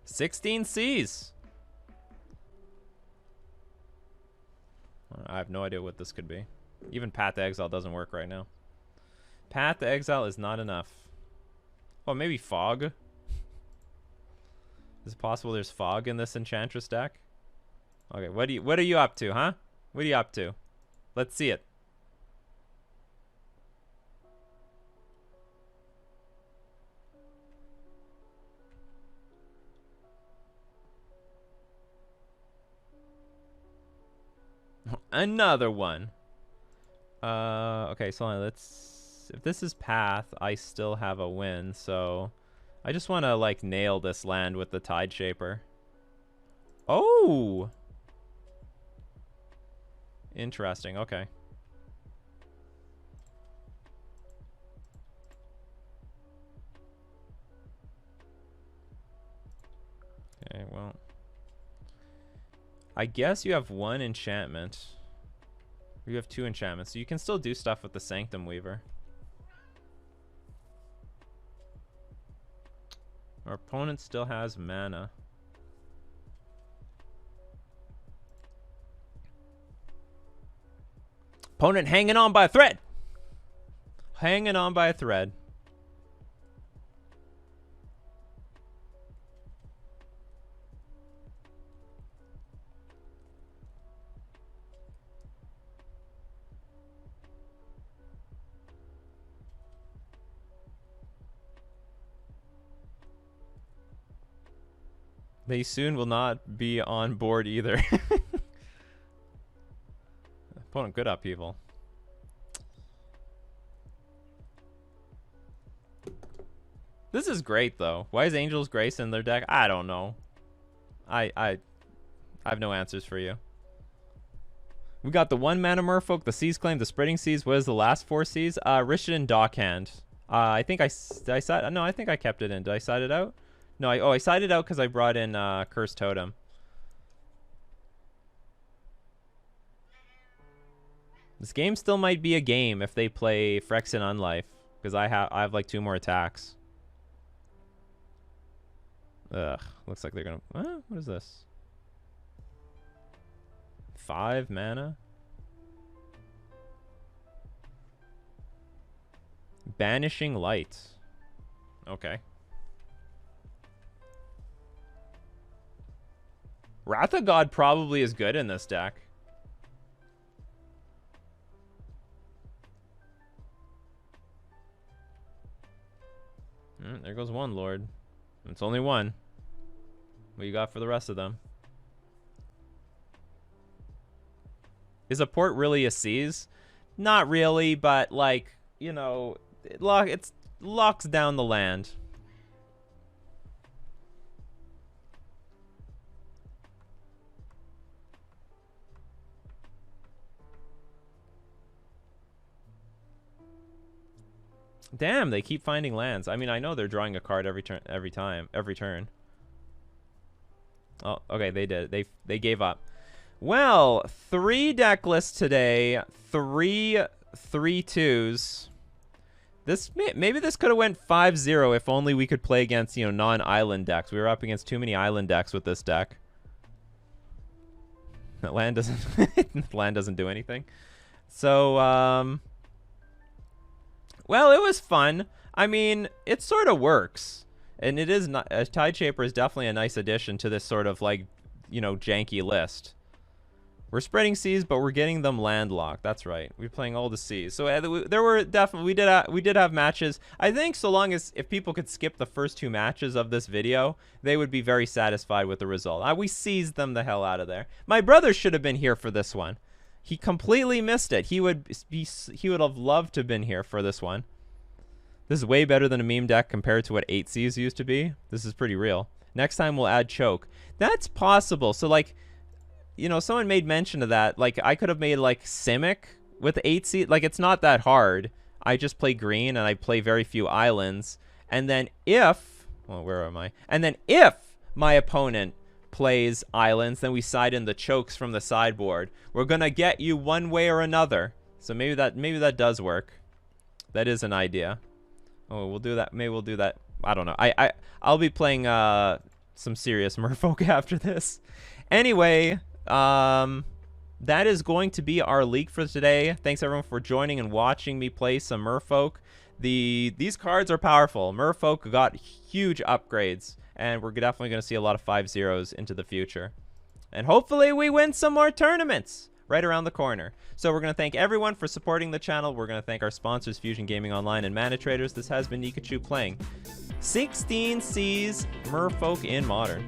16 Cs! I have no idea what this could be. Even Path to Exile doesn't work right now. Path to Exile is not enough. Oh, maybe Fog? Is it possible there's Fog in this Enchantress deck? Okay, what are you up to, huh? What are you up to? Let's see it. Another one. Okay, so let's... If this is Path, I still have a win, so... I just want to, like, nail this land with the Tide Shaper. Oh! Interesting, okay. Okay, well... I guess you have one enchantment. You have 2 enchantments, so you can still do stuff with the Sanctum Weaver. Our opponent still has mana. Opponent hanging on by a thread. Hanging on by a thread. They soon will not be on board either. Opponent good upheaval. This is great though. Why is Angel's Grace in their deck? I don't know. I have no answers for you. We got the 1-mana Merfolk, the Seas Claim, the Spreading Seas. What is the last 4 Seas? Rishadan Dockhand. I think I think I kept it in. Did I side it out? No, I sided it out because I brought in Cursed Totem. This game still might be a game if they play Phyrexian Unlife, because I have like 2 more attacks. Ugh, looks like they're gonna. What is this? 5 mana. Banishing Light. Okay. Wrath of God probably is good in this deck. There goes one Lord. It's only one. What you got for the rest of them? Is a port really a seize? Not really, but like, you know, it locks down the land. Damn, they keep finding lands. I mean, I know they're drawing a card every turn. Oh, okay, they did. They gave up. Well, 3 deck lists today. 3 3/2s. Maybe this could have went 5-0 if only we could play against, you know, non-island decks. We were up against too many island decks with this deck. That land doesn't do anything. So, well, it was fun. I mean, it sort of works. And it is not, Tide Shaper is definitely a nice addition to this sort of like, you know, janky list. We're spreading seas, but we're getting them landlocked. That's right. We're playing all the seas. So there were definitely, we did have matches. I think so long as if people could skip the first 2 matches of this video, they would be very satisfied with the result. We seized them the hell out of there. My brother should have been here for this one. He completely missed it. He would have loved to have been here for this one. This is way better than a meme deck compared to what 8 Seas used to be. This is pretty real. Next time we'll add Choke. That's possible. So like, you know, someone made mention of that. Like, I could have made like Simic with 8 Seas. Like, it's not that hard. I just play green and I play very few islands. And then if, well, where am I? And then if my opponent plays islands, then we side in the chokes from the sideboard. We're gonna get you one way or another. So maybe that does work. That is an idea. Oh, we'll do that. Maybe we'll do that. I don't know. I'll be playing some serious Merfolk after this. Anyway, that is going to be our leak for today. Thanks everyone for joining and watching me play some Merfolk. These cards are powerful. Merfolk got huge upgrades, and we're definitely going to see a lot of 5-0s into the future. And hopefully we win some more tournaments right around the corner. So we're going to thank everyone for supporting the channel. We're going to thank our sponsors, Fusion Gaming Online and Mana Traders. This has been Nikachu playing 16 Seas Merfolk in Modern.